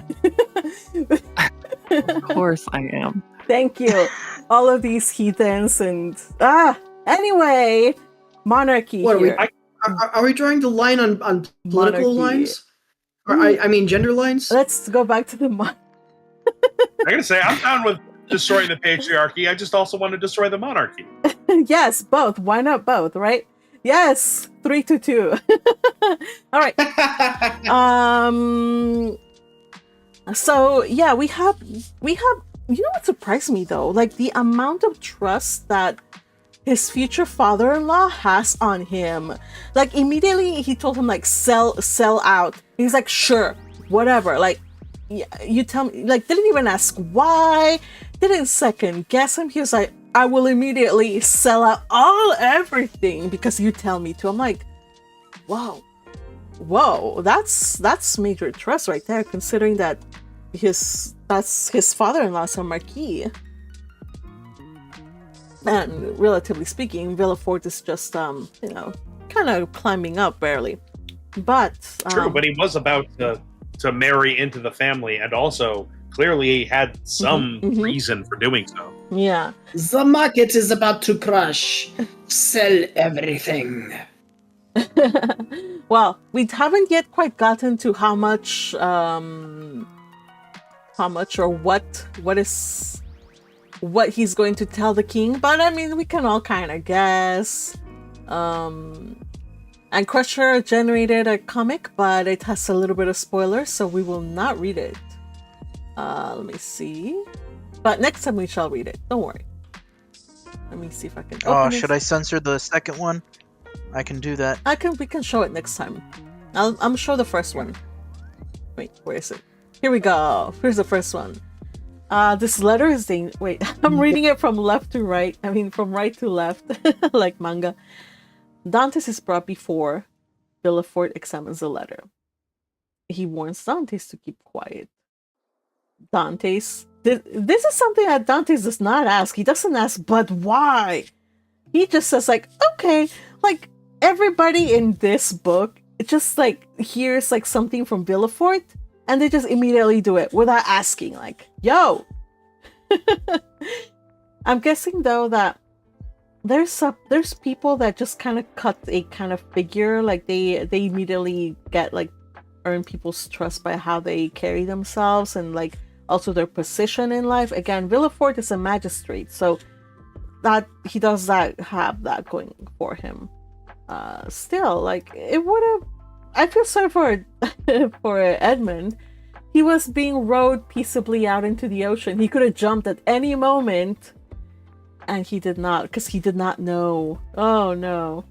Of course I am. Thank you. All of these heathens and anyway, monarchy What are we? here. Are we drawing the line on political Monarchy. lines? Or I mean gender lines? Let's go back to the I gotta say, I'm down with destroying the patriarchy. I just also want to destroy the monarchy. Yes, both. Why not both, right? Yes, 3-2. All right. So yeah, we have. You know what surprised me though? Like the amount of trust that his future father-in-law has on him. Like immediately he told him like sell out. He's like sure, whatever. Like you tell me. Like didn't even ask why. Didn't second guess him. He was like, I will immediately sell out everything because you tell me to. I'm like, whoa, that's major trust right there. Considering that that's his father-in-law's a marquis. And relatively speaking, Villefort is just kind of climbing up barely. But True, but he was about to marry into the family, and also clearly he had some reason for doing so. yeah. The market is about to crash. Sell everything. Well, we haven't yet quite gotten to how much or what he's going to tell the king, but I mean we can all kind of guess. And Crusher generated a comic, but it has a little bit of spoilers, so we will not read it. Let me see. But next time we shall read it. Don't worry. Let me see if I can. Should I censor the second one? I can do that. We can show it next time. I'm show the first one. Wait, where is it? Here we go. Here's the first one. This letter is wait, I'm reading it from left to right. I mean, from right to left, like manga. Dantès is brought before. Villefort examines the letter. He warns Dantès to keep quiet. Dantès, this is something that Dantès does not ask. He doesn't ask, but why? He just says like, okay, like everybody in this book, it just like hears like something from Villefort, and they just immediately do it without asking, like, yo. I'm guessing though that there's people that just kind of cut a kind of figure, like they immediately get like earn people's trust by how they carry themselves and like also their position in life. Again, Villefort is a magistrate, so that he does that have that going for him. Still, like it would have. I feel sorry for Edmond. He was being rowed peaceably out into the ocean. He could have jumped at any moment, and he did not, because he did not know. Oh no.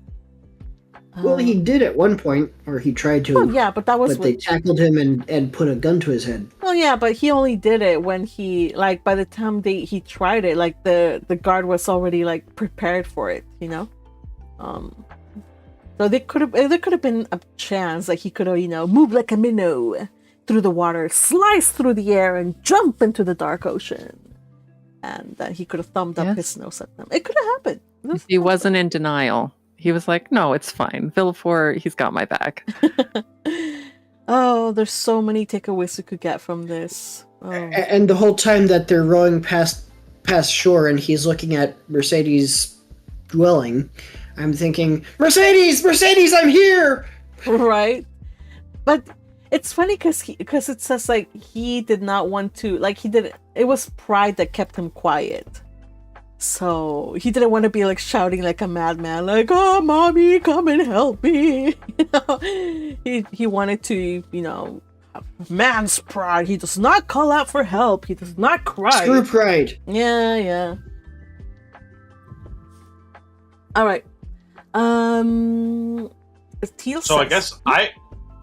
Well, he did at one point, or he tried to. Oh yeah, but that was. But they tackled him and put a gun to his head. Well, yeah, but he only did it when he like by the time he tried it, like the guard was already like prepared for it, you know. So there could have been a chance like he could have moved like a minnow through the water, slice through the air, and jump into the dark ocean, and then he could have thumbed up his nose at them. It could have happened. He wasn't in denial. He was like, no, it's fine. Villefort, he's got my back. Oh, there's so many takeaways we could get from this. Oh. And the whole time that they're rowing past shore and he's looking at Mercedes' dwelling, I'm thinking, Mercedes, I'm here! Right? But it's funny because it says like he did not want to, like it was pride that kept him quiet. So he didn't want to be like shouting like a madman, like, oh, mommy, come and help me. He wanted to, Man's pride. He does not call out for help. He does not cry. Screw pride. Yeah. All right. Teal So I says- guess I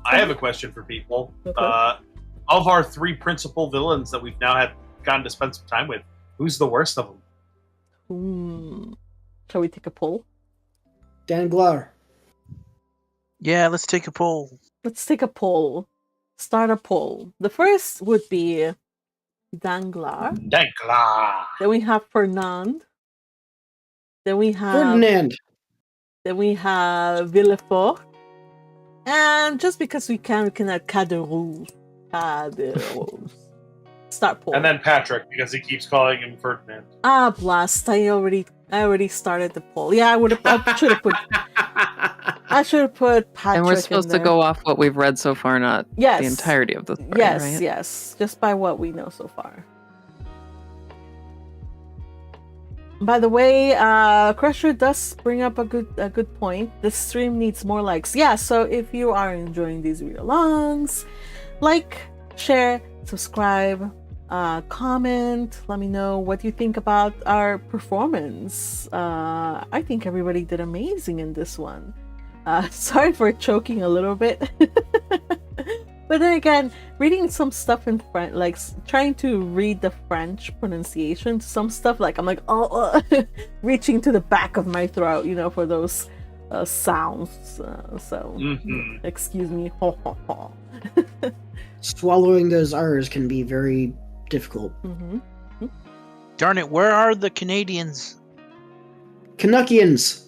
have a question for people. Okay. Of our three principal villains that we've now gotten to spend some time with, who's the worst of them? Shall we take a poll? Danglars. Yeah, let's take a poll. Let's take a poll. Start a poll. The first would be Danglars. Danglars. Then we have Fernand. Then we have Ferdinand. Then we have Villefort. And just because we can add Caderousse. Start poll. And then Patrick, because he keeps calling him Ferdinand. Blast! I already started the poll. Yeah, I should have put. I should have put Patrick. And we're supposed to go off what we've read so far, not Yes. the entirety of the story, Yes, right? yes, just by what we know so far. By the way, Crusher does bring up a good point. The stream needs more likes. Yeah, so if you are enjoying these read-alongs, like, share, subscribe, comment. Let me know what you think about our performance. I think everybody did amazing in this one. Sorry for choking a little bit. But then again, reading some stuff in French, like trying to read the French pronunciation, some stuff, like I'm like, reaching to the back of my throat, for those sounds. So, excuse me. Swallowing those R's can be very difficult. Darn it, where are the Canadians? Canuckians.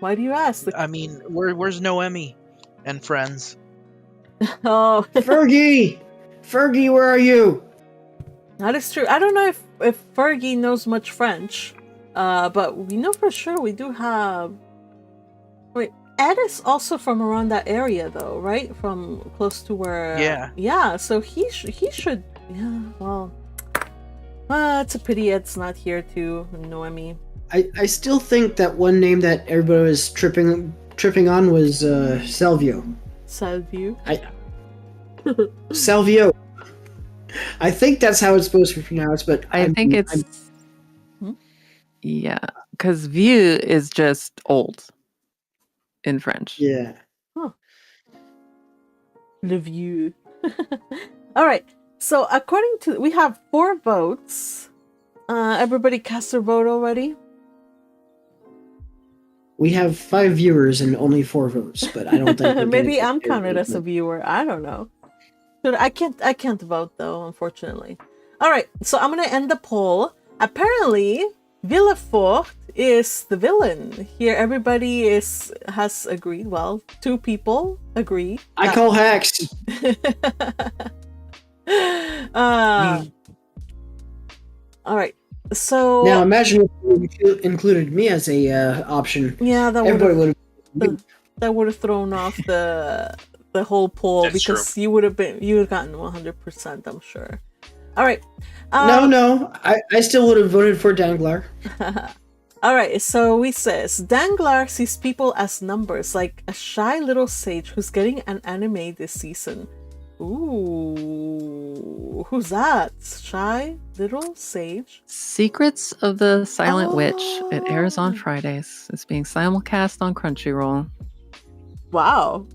Why do you ask? I mean, where's Noemi and friends? Oh, Fergie! Fergie, where are you? that is true. I don't know if Fergie knows much French, but we know for sure we do have. Wait, Ed is also from around that area, though, right? From close to where. Yeah. So he should. Yeah. Well, it's a pity Ed's not here too. Noemi. I still think that one name that everybody was tripping on was Salvio. Salvio. Salvio. I think that's how it's supposed to be pronounced, but I think it's yeah, because vieux is just old in French. Yeah. Le vieux. All right. So according to we have 4 votes. Everybody cast their vote already. We have 5 viewers and only 4 votes, but I don't think Maybe I'm counted as a viewer. I don't know. But I can't vote though, unfortunately. All right, so I'm gonna end the poll. Apparently, Villefort is the villain here. Everybody has agreed. Well, 2 people agree. I call hacks. All right. So Now imagine if you included me as a option. yeah, Everybody would have. would have thrown off the whole poll. That's because you would have gotten 100%, I'm sure. All right. No, I still would have voted for Danglars. All right, so we says Danglars sees people as numbers, like a shy little sage who's getting an anime this season. Ooh, who's that? Shy little sage? Secrets of the Silent Witch. It airs on Oh. Fridays. It's being simulcast on Crunchyroll. Wow.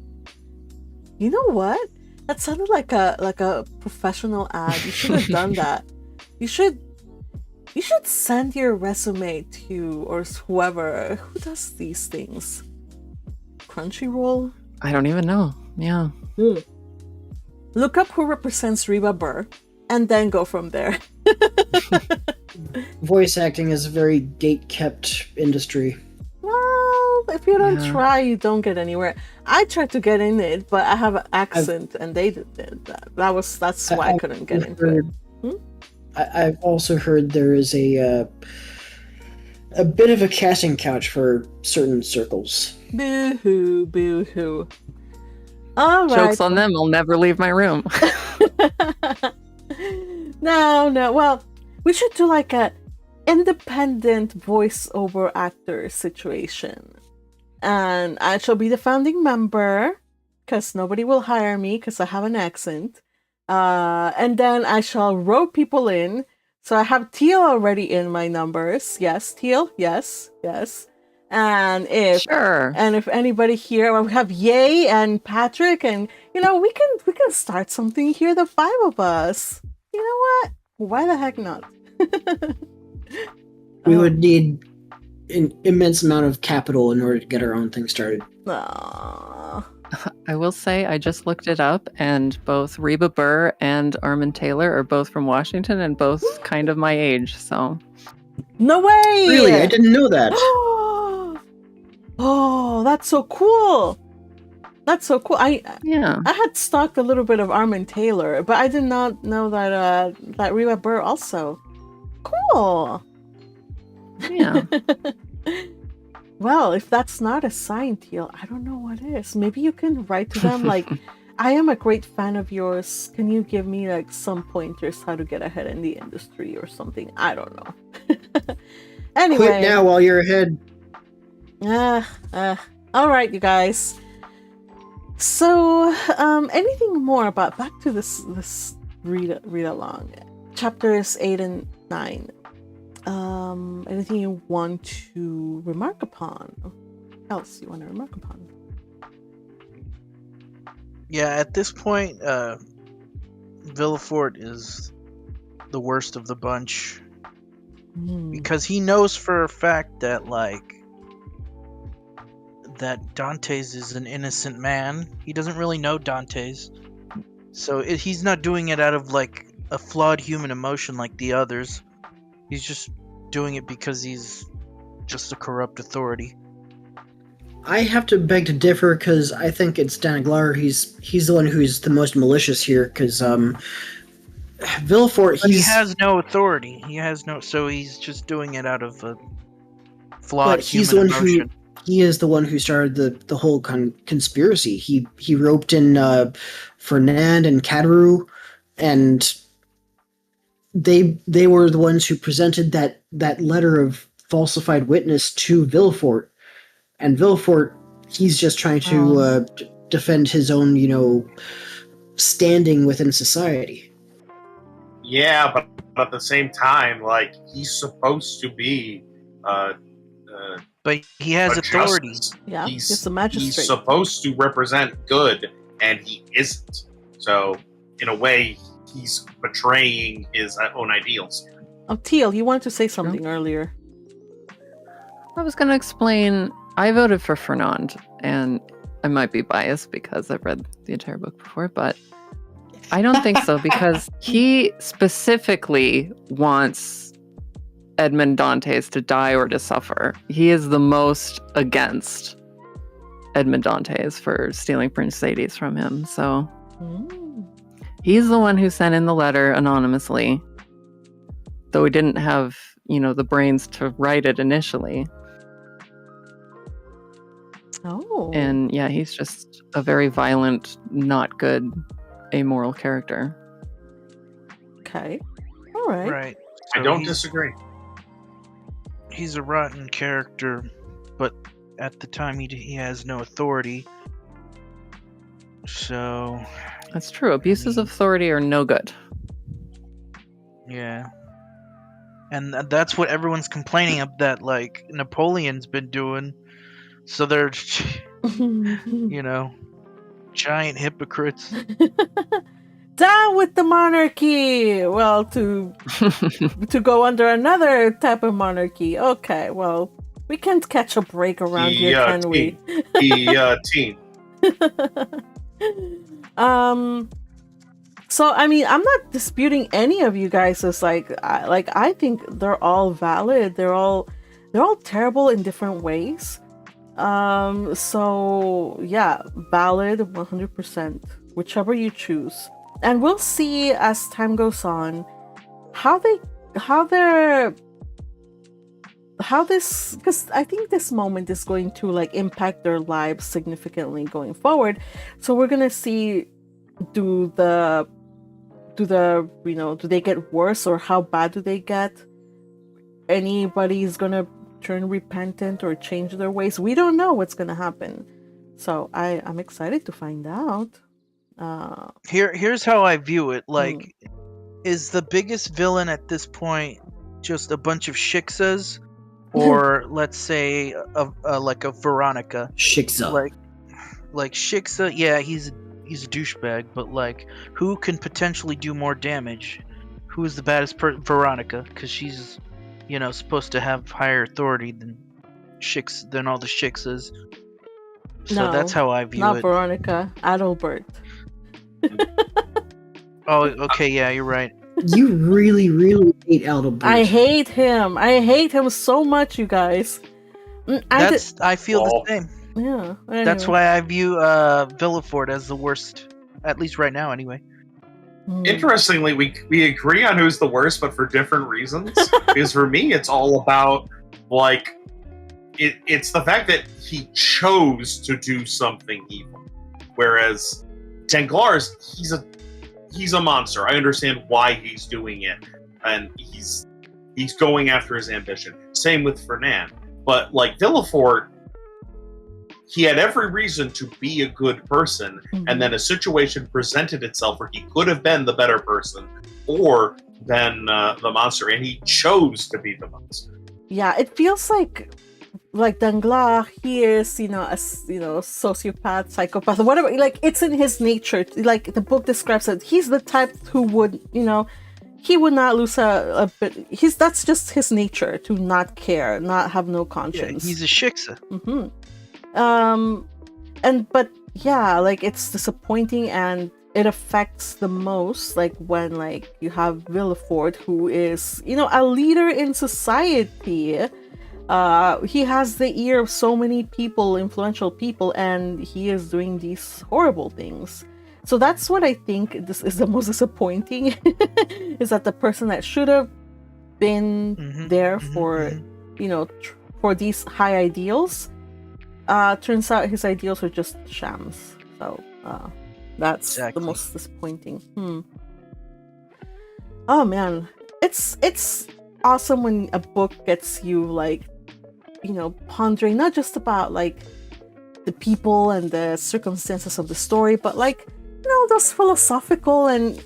You know what? That sounded like a professional ad. You should have done that. You should send your resume to or whoever who does these things. Crunchyroll. I don't even know. Yeah. Look up who represents Reba Burr, and then go from there. Voice acting is a very gate-kept industry. Well, if you don't Yeah. try, you don't get anywhere. I tried to get in it, but I have an accent, and they did that. That's why I couldn't get into it. I've also heard there is a bit of a casting couch for certain circles. Boo-hoo, boo-hoo. All right. Joke's on them. I'll never leave my room. No. Well, we should do like a independent voiceover actor situation. And I shall be the founding member. because nobody will hire me because I have an accent. And then I shall rope people in. So I have Teal already in my numbers. Yes, Teal. Yes, yes. And Sure. if anybody here, well, we have Yay and Patrick, and we can start something here. The five of us. You know what? Why the heck not? We would need an immense amount of capital in order to get our own thing started. Aww. I will say I just looked it up, and both Reba Burr and Armin Taylor are both from Washington and both kind of my age. So No way! Really, I didn't know that. Oh, that's so cool. That's so cool. I had stalked a little bit of Armin Taylor, but I did not know that Reba Burr also. Cool. Yeah. Well, if that's not a sign, Teal, I don't know what is. Maybe you can write to them like, I am a great fan of yours. Can you give me like some pointers how to get ahead in the industry or something? I don't know. Anyway. Quit now while you're ahead. All right, you guys. So, anything more about back to this read along, chapters 8 and 9. Anything you want to remark upon? Else you want to remark upon? Yeah, at this point, Villefort is the worst of the bunch because he knows for a fact that that Dantès is an innocent man. He doesn't really know Dantès, so he's not doing it out of a flawed human emotion like the others. He's just doing it because he's just a corrupt authority. I have to beg to differ because I think it's Danglars. He's the one who's the most malicious here because Villefort. But he has no authority. So he's just doing it out of a flawed human emotion. He is the one who started the whole conspiracy. He roped in Fernand and Caderousse, and they were the ones who presented that letter of falsified witness to Villefort. And Villefort, he's just trying to defend his own, standing within society. Yeah, but at the same time, he's supposed to be but he has authority. Yeah, he's a magistrate. He's supposed to represent good, and he isn't. So, in a way, he's betraying his own ideals. Oh, Teal, you wanted to say something earlier. I was going to explain. I voted for Fernand, and I might be biased because I've read the entire book before, but I don't think so because he specifically wants Edmond Dantès to die or to suffer. He is the most against Edmond Dantès for stealing Mercedes from him. So he's the one who sent in the letter anonymously, though he didn't have, the brains to write it initially. Oh. And yeah, he's just a very violent, not good, amoral character. Okay. All right. Right. I don't disagree. He's a rotten character, but at the time he has no authority. So that's true. Abuses of authority are no good. Yeah. And that's what everyone's complaining of, that Napoleon's been doing. So they're giant hypocrites. Down with the monarchy! Well, to go under another type of monarchy. Okay, well, we can't catch a break around here, can we? Team. So, I mean, I'm not disputing any of you guys. It's I think they're all valid. They're all terrible in different ways. So yeah, valid 100%, whichever you choose. And we'll see as time goes on how this, because I think this moment is going to impact their lives significantly going forward. So we're gonna see, do they get worse, or how bad do they get? Anybody's gonna turn repentant or change their ways? We don't know what's gonna happen. So I'm excited to find out. Here's how I view it. Like, is the biggest villain at this point just a bunch of shiksas, or let's say like a Veronica? Shiksa. Like Shiksa, yeah, he's a douchebag, but like, who can potentially do more damage? Who is the baddest Veronica? Because she's, supposed to have higher authority than all the Shiksas. So No, that's how I view not it. Veronica, Adalbert. Oh, okay, yeah, you're right. You really, really hate Adalbert. I hate him. I hate him so much, you guys. I feel the Well, same. Yeah. That's anyway. why I view Villefort as the worst, at least right now, anyway. Interestingly, we agree on who's the worst, but for different reasons. Because for me, it's all about like it's the fact that he chose to do something evil, whereas Danglars, he's a monster. I understand why he's doing it, and he's going after his ambition. Same with Fernand, but like Villefort, he had every reason to be a good person, and then a situation presented itself where he could have been the better person or been the monster, and he chose to be the monster. Yeah, it feels like Danglars, he is, a sociopath, psychopath, whatever. Like, it's in his nature. Like, the book describes it. He's the type who would, he would not lose a bit. That's just his nature, to not care, not have no conscience. Yeah, he's a Shiksa. But yeah, like, it's disappointing, and it affects the most, like, when, like, you have Villefort, who is, a leader in society. He has the ear of so many people, influential people, and he is doing these horrible things. So that's what I think this is the most disappointing, is that the person that should have been there for, for these high ideals, turns out his ideals are just shams. So that's Exactly. the most disappointing. Oh man, it's awesome when a book gets you, like, pondering not just about, like, the people and the circumstances of the story, but, like, those philosophical and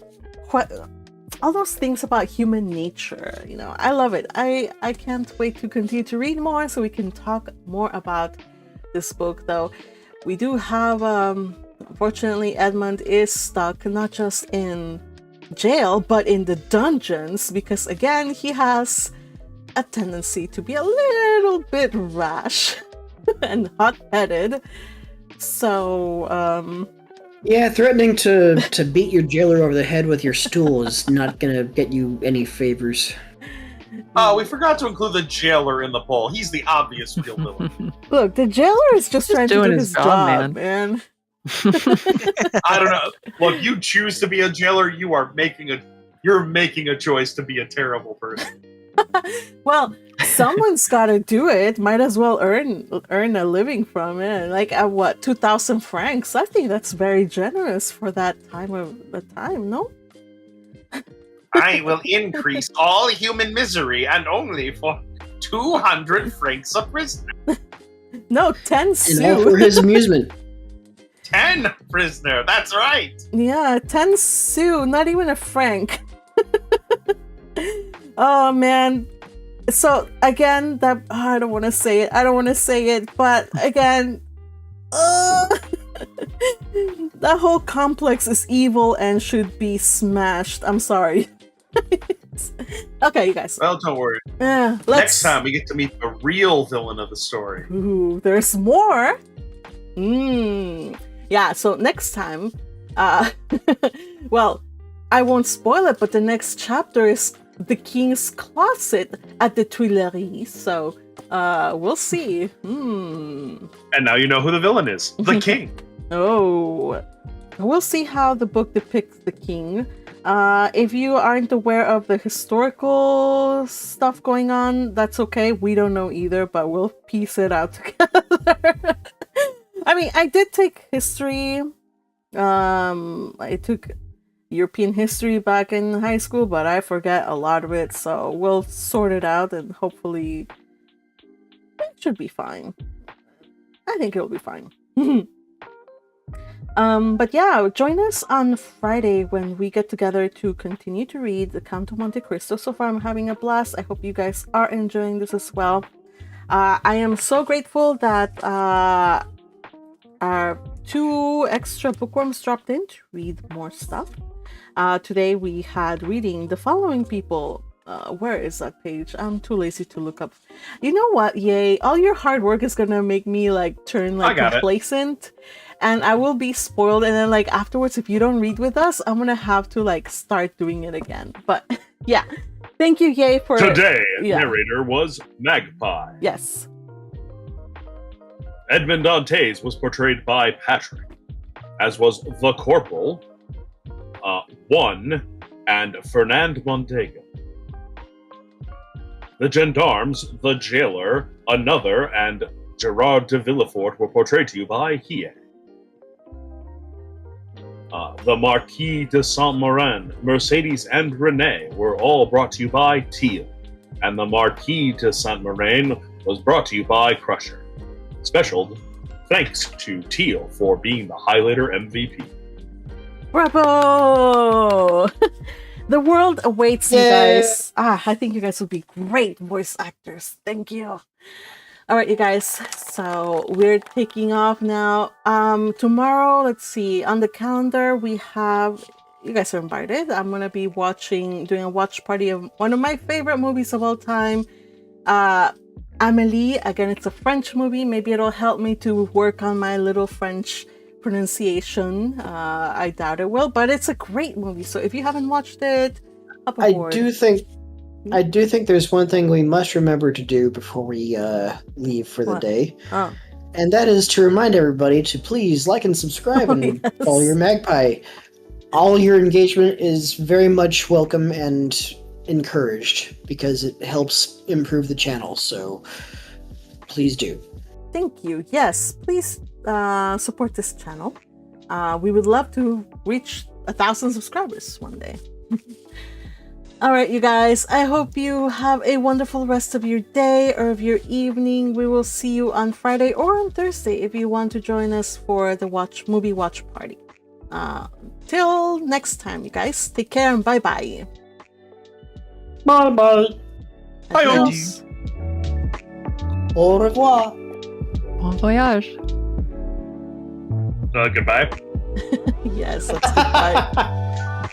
all those things about human nature. I love it. I can't wait to continue to read more so we can talk more about this book. Though we do have, unfortunately, Edmond is stuck not just in jail but in the dungeons, because again he has a tendency to be a little bit rash and hot-headed. So yeah, threatening to beat your jailer over the head with your stool is not gonna get you any favors. Oh, we forgot to include the jailer in the poll. He's the obvious real villain. look, the jailer is just trying to doing do his his job, job, man. I don't know. Look, you choose to be a jailer, you're making a choice to be a terrible person. Well, someone's got to do it. Might as well earn a living from it. Like, at what, 2,000 francs? I think that's very generous for that time of the time. No. I will increase all human misery, and only for 200 francs a prisoner. No, 10 And all for sous. his amusement. 10 prisoner, that's right. Yeah, 10 sous, not even a franc. Oh man. So again, I don't want to say it. But again, that whole complex is evil and should be smashed. I'm sorry. Okay, you guys. Well, don't worry. Next time we get to meet the real villain of the story. Ooh, there's more. Yeah, so next time, well, I won't spoil it, but the next chapter is the King's Closet at the Tuileries. So, we'll see. And now you know who the villain is. The king. Oh, we'll see how the book depicts the king. If you aren't aware of the historical stuff going on, that's okay. We don't know either, but we'll piece it out together. I mean, I did take history. I took European history back in high school, but I forget a lot of it, so we'll sort it out and hopefully it should be fine. I think it'll be fine. But yeah, join us on Friday when we get together to continue to read the Count of Monte Cristo. So far, I'm having a blast. I hope you guys are enjoying this as well. I am so grateful that our 2 extra bookworms dropped in to read more stuff. Today we had reading the following people. Where is that page? I'm too lazy to look up. You know what? Yay! All your hard work is gonna make me like turn like complacent, and I will be spoiled. And then like afterwards, if you don't read with us, I'm gonna have to like start doing it again. But yeah, thank you, Yay, for Today, narrator was Magpie. Yes. Edmond Dantès was portrayed by Patrick, as was the Corporal, One, and Fernand Mondego. The gendarmes, the jailer, Another, and Gerard de Villefort were portrayed to you by Hiet. The Marquis de Saint-Marin, Mercedes, and Renee were all brought to you by Teal, and the Marquis de Saint-Marin was brought to you by Crusher. Special thanks to Teal for being the highlighter MVP. Bravo! The world awaits you guys. I think you guys would be great voice actors. Thank you. All right, you guys. So we're taking off now. Tomorrow, let's see. On the calendar, we have. You guys are invited. I'm gonna be doing a watch party of one of my favorite movies of all time. Amélie. Again, it's a French movie. Maybe it'll help me to work on my little French pronunciation. I doubt it will, but it's a great movie. So if you haven't watched it, hop aboard. I do think there's one thing we must remember to do before we leave for the day. Oh. And that is to remind everybody to please like and subscribe and follow your Magpie. All your engagement is very much welcome and encouraged because it helps improve the channel. So please do. Thank you. Yes, please support this channel. We would love to reach 1,000 subscribers one day. All right, you guys. I hope you have a wonderful rest of your day or of your evening. We will see you on Friday or on Thursday if you want to join us for the movie watch party. Till next time, you guys. Take care and bye-bye. Bye-bye. Adios. Au revoir. Bon voyage. Goodbye. Yes, let's goodbye.